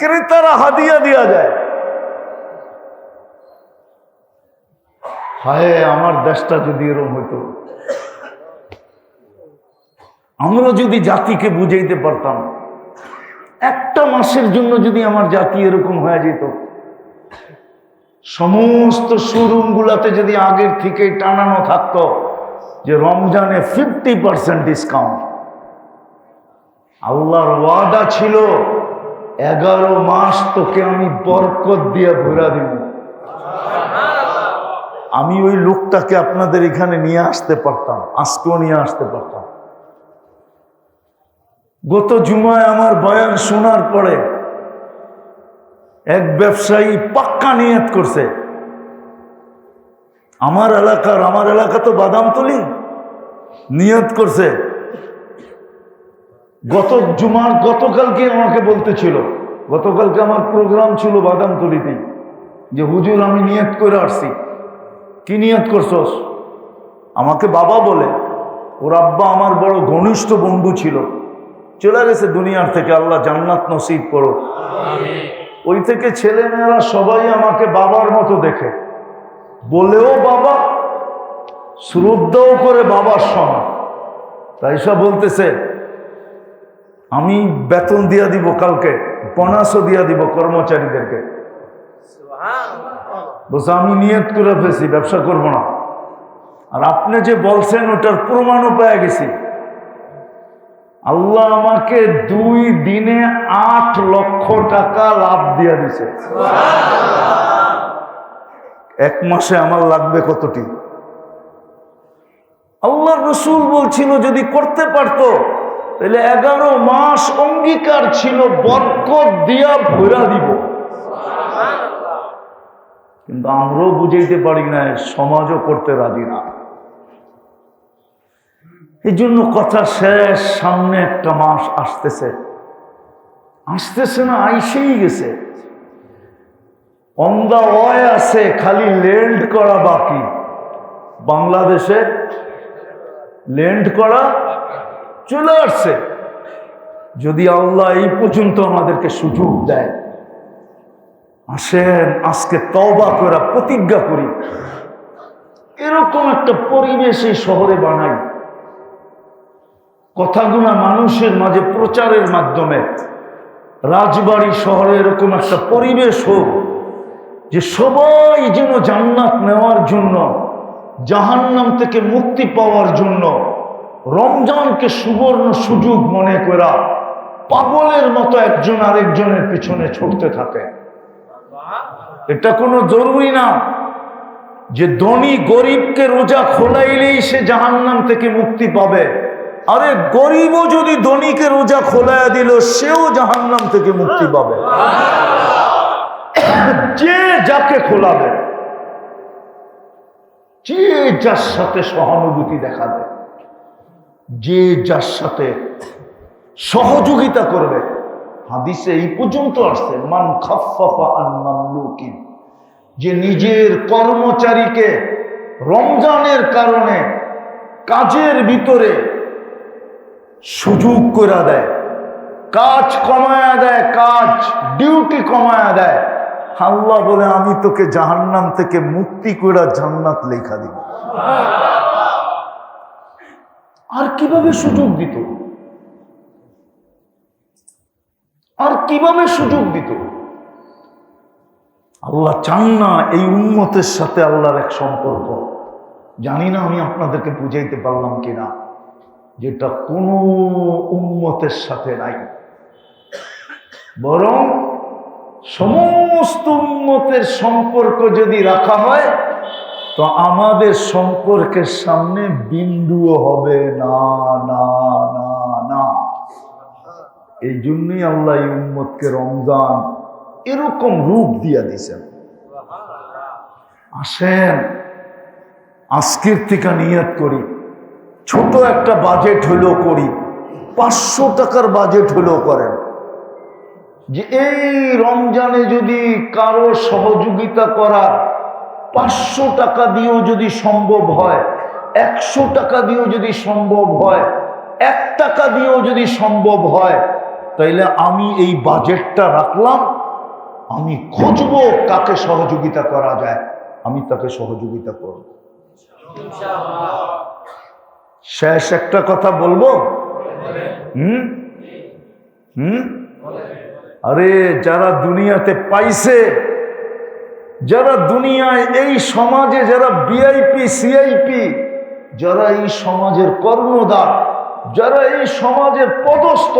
ক্রেতারা হাদিয়া দিয়া যায়। হায়, আমার দেশটা যদি এরকম হইতো, আমরা যদি জাতিকে বুঝাইতে পারতাম, একটা মাসের জন্য যদি আমার জাতি এরকম হয়ে যেত, সমস্ত শোরুম গুলাতে যদি আগের থেকে টানানো থাকতো যে রমজানে 50% ডিসকাউন্ট, আল্লাহর ওয়াদা ছিল 11 মাস তোকে আমি বরকত দিয়ে ঘুরা দিব। আমি ওই লোকটাকে আপনাদের এখানে নিয়ে আসতে পারতাম, আজকেও নিয়ে আসতে পারতাম। গত জুমায় আমার বয়ান শোনার পরে এক ব্যবসায়ী পাক্কা নিয়ত করছে, আমার এলাকা তো বাদামতলি, নিয়ত করছে। গতকালকে আমাকে বলতেছিল, গতকালকে আমার প্রোগ্রাম ছিল বাদামতলিতে, যে হুজুর আমি নিয়ত করে আসছি। কি নিয়ত করছস? আমাকে বাবা বলে, ওর আব্বা আমার বড় ঘনিষ্ঠ বন্ধু ছিল, চলে গেছে দুনিয়ার থেকে, আল্লাহ জান্নাত নসিব করো। ওই থেকে ছেলেমেয়েরা সবাই আমাকে বাবার মতো দেখে, বলেও বাবা, শ্রদ্ধাও করে বাবার সমান। তাই সব বলতেছে, আমি বেতন দিয়া দিব, কালকে বোনাসও দিয়া দিব কর্মচারীদেরকে। বলছে আমি নিয়ত করে ফেলছি, ব্যবসা করব না। আর আপনি যে বলছেন ওটার প্রমাণও পেয়ে গেছি। আল্লাহ আমাকে 2 দিনে 8 লক্ষ টাকা লাভ দিয়া দিছে। 1 মাসে আমার লাগবে কতটি? আল্লাহর রাসূল বলছিল যদি করতে পারতো তাহলে 11 মাস অঙ্গীকার ছিল বরকত দিয়া ভরা দিব। কিন্তু আমরাও বুঝাইতে পারি না, সমাজও করতে রাজি না। এই জন্য কথা শেষ, সামনে একটা মাস আসতেছে না, আইসেই গেছে। অন দা ওয়ে আছে, খালি ল্যান্ড করা বাকি। বাংলাদেশে ল্যান্ড করা চলে আসছে। যদি আল্লাহ এই পর্যন্ত আমাদেরকে সুযোগ দেয়, আসেন আজকে তওবা করে প্রতিজ্ঞা করি, এরকম একটা পরিবেশ এই শহরে বানাই, কথাগুলো মানুষের মাঝে প্রচারের মাধ্যমে রাজবাড়ী শহরে এরকম একটা পরিবেশ হোক যে সবাই যেন জান্নাত নেওয়ার জন্য, জাহান্নাম থেকে মুক্তি পাওয়ার জন্য রমজানকে সুবর্ণ সুযোগ মনে করা পাগলের মতো একজন আরেকজনের পিছনে ছুটতে থাকে। এটা কোনো জরুরি না যে ধনী গরিবকে রোজা খোলাইলেই সে জাহান্নাম থেকে মুক্তি পাবে। আরে গরিবও যদি ধনীকে রোজা খোলাইয়া দিল, সেও জাহান্নাম থেকে মুক্তি পাবে। যে যাকে খোলাবে, যে যার সাথে সহানুভূতি দেখাবে, যে যার সাথে সহযোগিতা করবে। হাদিসে এই পর্যন্ত আসছে, মান খাফফাফা আন মামলুকিন, যে নিজের কর্মচারীকে রমজানের কারণে কাজের ভিতরে সুযোগ করে দেয়, কাজ কমায়া দেয়, কাজ ডিউটি কমায়া দেয়, আল্লাহ বলে আমি তোকে জাহান্নাম থেকে মুক্তি করে জান্নাত লেখা দিব। আর কিভাবে সুযোগ দিত? আর কিভাবে সুযোগ দিত? আল্লাহ চান না এই উম্মতের সাথে আল্লাহর এক সম্পর্ক। জানি না আমি আপনাদেরকে বুঝাইতে পারলাম কিনা, যেটা কোনো উম্মতের সাথে নাই। বরং সমস্ত উম্মতের সম্পর্ক যদি রাখা হয় তো আমাদের সম্পর্কের সামনে বিন্দুও হবে না, না, না, না। এই জন্যই আল্লাহ এই উম্মতকে রমজান এরকম রূপ দিয়া দিয়েছেন। আসেন আজকের থেকে নিয়ত করি, ছোট একটা বাজেট হলেও করি, 500 টাকার বাজেট হলেও করেন, যে এই রমজানে যদি কারো সহযোগিতা করার 500 টাকা দিয়েও যদি সম্ভব হয়, 100 টাকা দিয়েও যদি সম্ভব হয়, 1 টাকা দিয়েও যদি সম্ভব হয়, তাইলে আমি এই বাজেটটা রাখলাম, আমি খুঁজবো কাকে সহযোগিতা করা যায়, আমি তাকে সহযোগিতা করব। শেষ একটা কথা বলবো। আরে যারা দুনিয়াতে পাইছে, যারা দুনিয়ায় এই সমাজে যারা ভিআইপি সিআইপি, যারা এই সমাজের কর্ণধার, যারা এই সমাজের পদস্থ,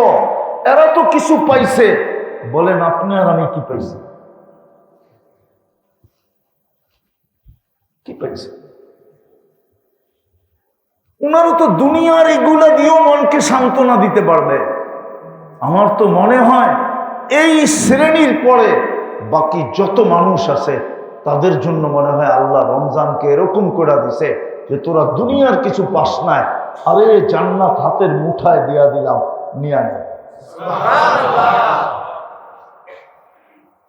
এরা তো কিছু পাইছে। বলেন আপনি আর আমি কি পাইছি? কি পাইছে? ওনারও তো দুনিয়ার এগুলা দিয়েও মনকে সান্ত্বনা দিতে পারবে। আমার তো মনে হয় এই শ্রেণীর পরে বাকি যত মানুষ আছে তাদের জন্য মনে হয় আল্লাহ রমজানকে এরকম করে দিছে যে তোরা দুনিয়ার কিছু পাস নাই, আরে জান্নাত হাতের মুঠায় দিয়া দিলাম, নিয়ে নে।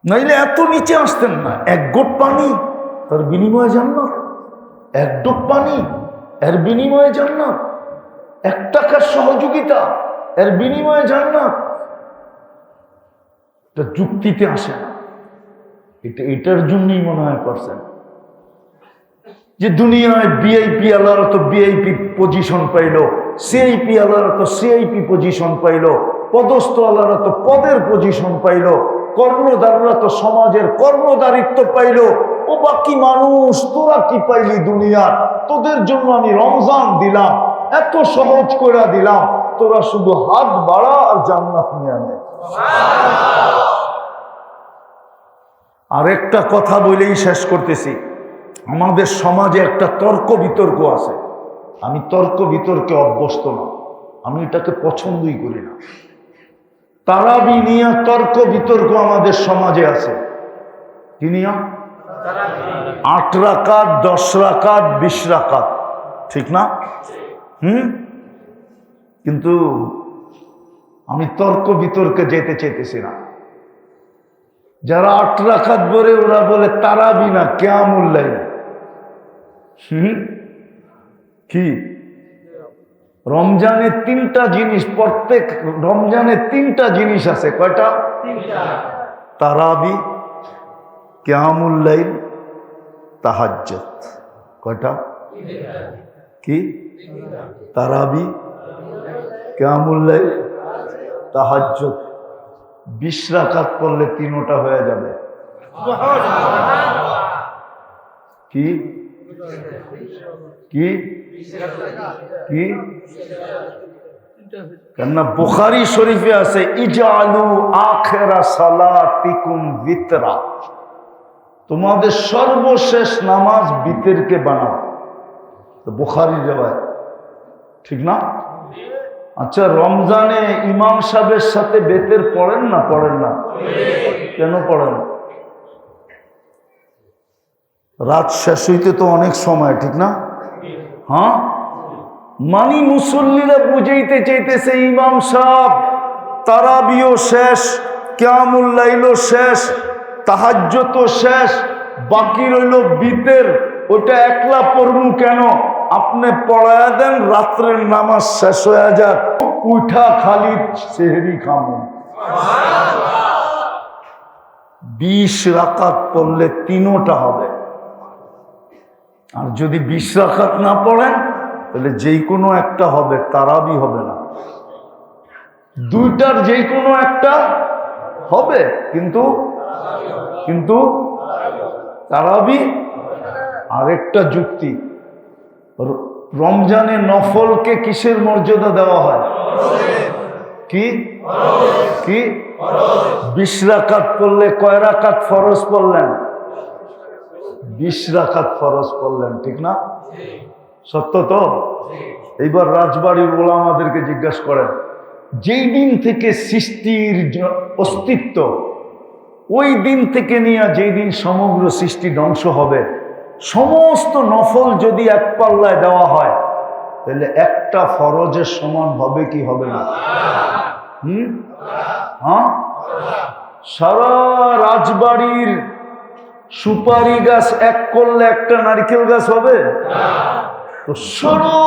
নাইলে এত নিচে আসতেন না। এক গোট পানি তার বিনিময়ে জান্নাত, এক ডোক পানি এর বিনিময়ে জান্নাত, 1 টাকার সহযোগিতা এর বিনিময়ে জান্নাত। এটা যুক্তিতে আসে না। এটার জন্যই মনে হয় করছেন যে দুনিয়ায় ভিআইপি আলারা তো ভিআইপি পজিশন পাইল, সিআইপি আলারা তো সিআইপি পজিশন পাইল, পদস্থ আলারা তো পদের পজিশন পাইল, কর্ণধাররা তো সমাজের কর্ণধারিত্ব পাইল। ও বাকি মানুষ তোরা কি পাইলি দুনিয়ার? তোদের জন্য আমি রমজান দিলাম, এত সহজ করে দিলাম, তোরা শুধু হাত বাড়া আর জান্নাত নিয়ে আনে। আরেকটা কথা বলেই শেষ করতেছি। আমাদের সমাজে একটা তর্ক বিতর্ক আছে। আমি তর্ক বিতর্কে অভ্যস্ত না, আমি এটাকে পছন্দই করি না। তারাবি নিয়ে তর্ক বিতর্ক আমাদের সমাজে আছে। কি নিয়ে? 8 রাকাত, 10 রাকাত, 20 রাকাত, ঠিক না? কিন্তু আমি তর্ক বিতর্কে যেতে চাইতেছি না। যারা 8 রাকাত বলে ওরা বলে তারাবি না, কিয়ামুল লাইল। কি রমজানে 3টা জিনিস, প্রত্যেক রমজানে 3টা জিনিস আছে। কয়টা? তারাবি, কিয়ামুল লাইল, তাহাজ্জুদ। কয়টা? কি? তারাবি, কিয়ামুল লাইল, তাহাজ্জুদ। 20 রাকাত করলে 3টা হয়ে যাবে। কি কি কি? কেননা বুখারী শরীফে আছে ইজআলু আখিরা সালাতিকুম বিতরা, তোমাদের সর্বশেষ নামাজ বিতরকে বানাও। তো বুখারীর riwayat, ঠিক না? আচ্ছা, রমজানে ইমাম সাহেবের সাথে বেতের পড়েন না? পড়েন না? কেন পড়েন? রাত শেষ হইতে তো অনেক সময়, ঠিক না? হ্যাঁ, মানি মুসল্লিরা বুঝাইতে চাইতেছে ইমাম সাহেব তারাবিও শেষ, কিয়ামুল লাইলও শেষ, তাহাজ্জুদও শেষ, বাকি রইল বিতের। ওটা একলা পড়মু কেন? আপনি পড়ায়া দেন, রাত্রের নামাজ শেষ হয়ে যাক, উঠা খালি সেহরি খামু। 20 রাকাত পড়লে 3টা হবে। আর যদি 20 রাকাত না পড়েন তাহলে যেই কোনো একটা হবে, তারাবি হবে না। 2টার যেই কোনো একটা হবে, কিন্তু কিন্তু তারাবি। আরেকটা যুক্তি, রমজানে নফলকে কিসের মর্যাদা দেওয়া হয়? কি কি? 20 রাকাত পড়লে কয় রাকাত ফরজ পড়লেন? 20 রাকাত ফরজ পড়লেন, ঠিক না? সত্য তো? এইবার রাজবাড়ির ওলামাদেরকে জিজ্ঞাসা করেন, যেই দিন থেকে সৃষ্টির অস্তিত্ব, ওই দিন থেকে নিয়ে যেই দিন সমগ্র সৃষ্টি ধ্বংস হবে, সমস্ত নফল যদি এক পাল্লায় দেওয়া হয়, তাহলে একটা ফরজের সমান হবে কি হবে না? হ্যাঁ, সারা রাজবাড়ির সুপারি গাছ এক করলে একটা নারকেল গাছ হবে? তো সারা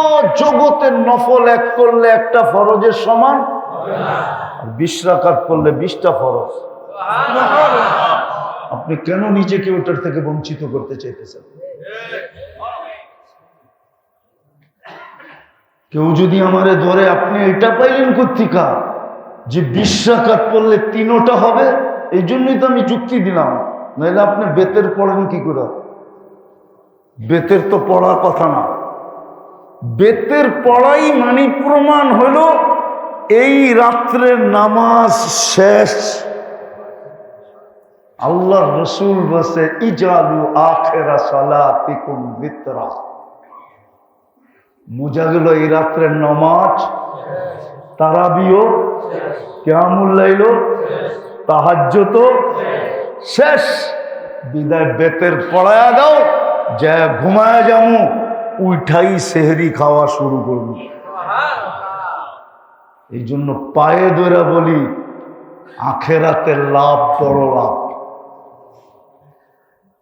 জগতের নফল এক করলে একটা ফরজের সমান? 20 রাকাত করলে 20টা ফরজ। আপনি কেন নিজেকে ওটার থেকে বঞ্চিত করতে চাইতেছেন? কেউ যদি আমারে ধরে, আপনি এটা পাইলেন কোত্থেকে যে 20 রাকাত পড়লে 3টা হবে? এই জন্যই তো আমি যুক্তি দিলাম, নাহলে আপনি বেতের পড়েন কি করে? বেতের তো পড়ার কথা না। বেতের পড়াই মানে প্রমাণ হলো এই রাত্রের নামাজ শেষ। আল্লাহ রসুল বসে ইজালু আখিরা সালাতিকুম বিতরা। বুঝা গেল এই রাত্রের নামাজ, তারাবিও, কিয়ামুল লাইল, তাহাজ্জুদ শেষ। বিদায় বেতের পড়ায়া দাও, যা ঘুমায়া যামু, উঠাই সেহরি খাওয়া শুরু করব। এই জন্য পায়ে ধরে বলি, আখেরাতের লাভ বড় লাভ।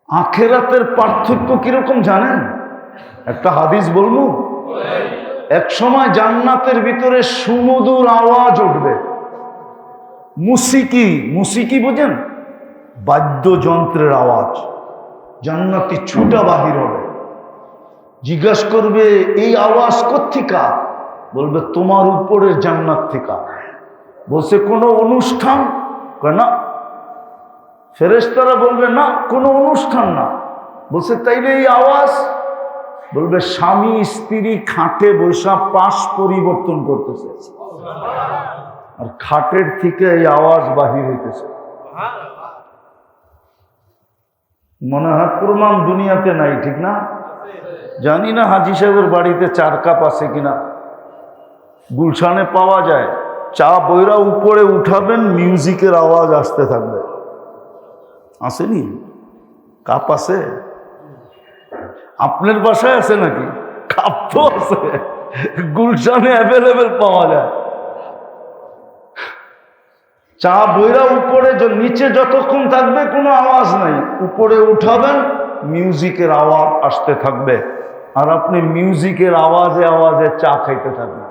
আখেরাতের পার্থক্য কিরকম জানেন? একটা হাদিস বলবো। এক সময় জান্নাতের ভিতরে সুমধুর আওয়াজ উঠবে। মুসিকি, মুসিকি বোঝেন? বাদ্যযন্ত্রের আওয়াজ। জান্নাতি ছুটা বাহির হবে, জিজ্ঞাসা করবে এই আওয়াজ কোত্থেকে? বলবে তোমার উপরের জান্নাত থেকে। বলছে কোনো অনুষ্ঠান? না। ফেরেশতারা বলবে না, কোনো অনুষ্ঠান না। বলছে তাইলে এই আওয়াজ? বলবে স্বামী স্ত্রী খাটে বৈশা পাশ পরিবর্তন করতেছে, আর খাটের থেকে এই আওয়াজ বাহির হইতেছে। মনে হয় প্রমাণ দুনিয়াতে নাই, ঠিক না? জানি না হাজি সাহেবের বাড়িতে 4 কাপ আছে কিনা। গুলশানে পাওয়া যায়। চা বইরা উপরে উঠাবেন, মিউজিকের আওয়াজ আসতে থাকবে। আসেনি? কাপ আছে? আপনার বাসায় আছে নাকি? কাপ তো আছে, গুলশানে অ্যাভেলেবেল পাওয়া যায়। চা বইরা উপরে, নিচে যতক্ষণ থাকবে কোনো আওয়াজ নাই, উপরে উঠাবেন, মিউজিকের আওয়াজ আসতে থাকবে, আর আপনি মিউজিকের আওয়াজে আওয়াজে চা খাইতে থাকবেন।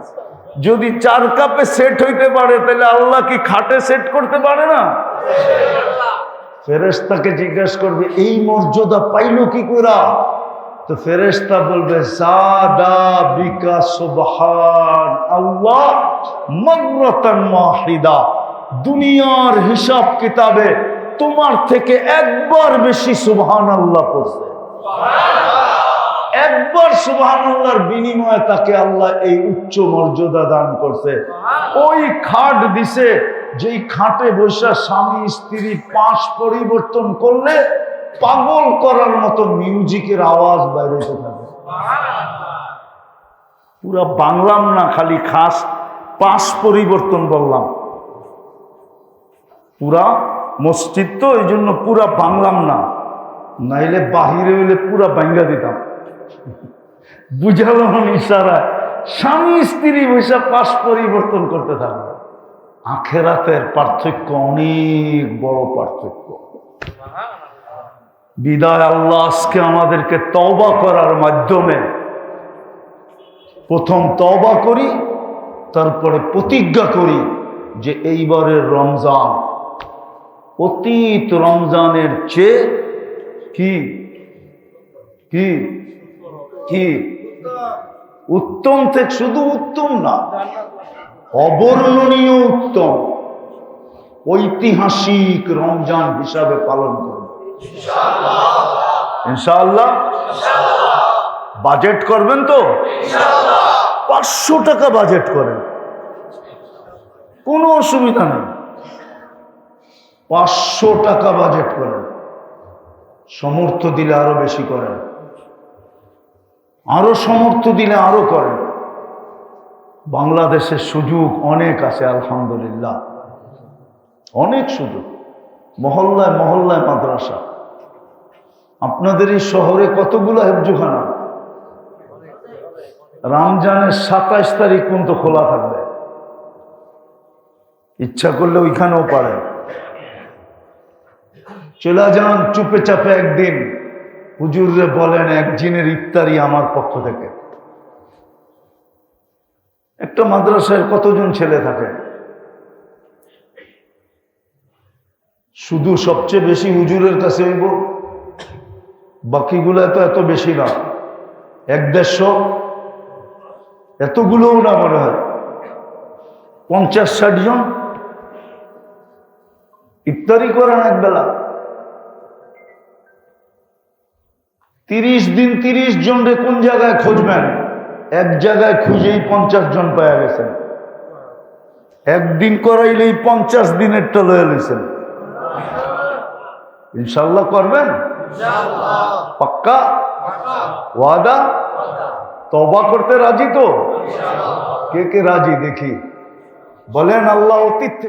যদি 4 কাপে সেট হইতে পারে, তাহলে আল্লাহ কি খাটে সেট করতে পারে না? ফেরেশতাকে জিজ্ঞাসা করবে এই মর্যাদা পাইলো কি কইরা? তো ফেরেশতা বলবে জাদা বিকা সুবহান আল্লাহ মাররাতান ওয়াহিদা। দুনিয়ার হিসাব কিতাবে তোমার থেকে একবার বেশি সুবহানাল্লাহ পড়ছে। একবার সুবহানাল্লাহর বিনিময়ে তাকে আল্লাহ এই উচ্চ মর্যাদা দান করছে। ওই খাট দিছে, যেই খাটে বসে স্বামী স্ত্রী পাশ পরিবর্তন করলে পাগল করার মতো মিউজিকের আওয়াজ বাইরে থাকে। পুরা বাংলাম না, খালি খাস পাশ পরিবর্তন বললাম। পুরা মসজিদ তো, এই জন্য পুরা বাংলাম না, নাইলে বাহিরে হইলে পুরা বাঙ্গা দিতাম। বুঝালাম ইশারায়। স্বামী স্ত্রী বসে পাশ পরিবর্তন করতে থাকবে। আখেরাতের পার্থক্য অনেক বড় পার্থক্য। বিদায় আল্লাহ আজকে আমাদেরকে তওবা করার মাধ্যমে, প্রথম তওবা করি, তারপরে প্রতিজ্ঞা করি যে এইবারের রমজান অতীত রমজানের চেয়ে কি কি কি উত্তম, থেকে শুধু উত্তম না, অবর্ণনীয় উত্তম, ঐতিহাসিক রমজান হিসাবে পালন করব ইনশাআল্লাহ। বাজেট করবেন তো? 500 টাকা বাজেট করেন, কোনো অসুবিধা নেই। 500 টাকা বাজেট করেন, সমর্থ দিলে আরো বেশি করেন, আরো সমর্থ দিলে আরো করেন। বাংলাদেশের সুযোগ অনেক আছে আলহামদুলিল্লাহ, অনেক সুযোগ। মহল্লায় মহল্লায় মাদ্রাসা। আপনাদের এই শহরে কতগুলো হেফজুখানা? রমজানের 27 তারিখ পর্যন্ত খোলা থাকবে, ইচ্ছা করলে ওইখানেও পারেন। চলে যান চুপে চাপে একদিন, হুজুররে বলেন একদিনের ইফতারি আমার পক্ষ থেকে। একটা মাদ্রাসায় কতজন ছেলে থাকে? শুধু সবচেয়ে বেশি হুজুরের কাছে হইব, বাকিগুলো তো এত বেশি না, 100-150, এতগুলোও না মনে হয়, 50-60 জন ইফতারি করেন এক বেলা। 30 দিন 30 জন রে কোন জায়গায় খুঁজবেন? এক জায়গায় খুঁজেই 50 জন পাওয়া গেছেন। একদিন করাইলেই 50 দিনেরটা লয়ে লইছেন। ইনশাল্লাহ করবেন? পাক্কা ওয়াদা? তওবা করতে রাজি তো? কে কে রাজি দেখি? বলেন আল্লাহ অতীত থেকে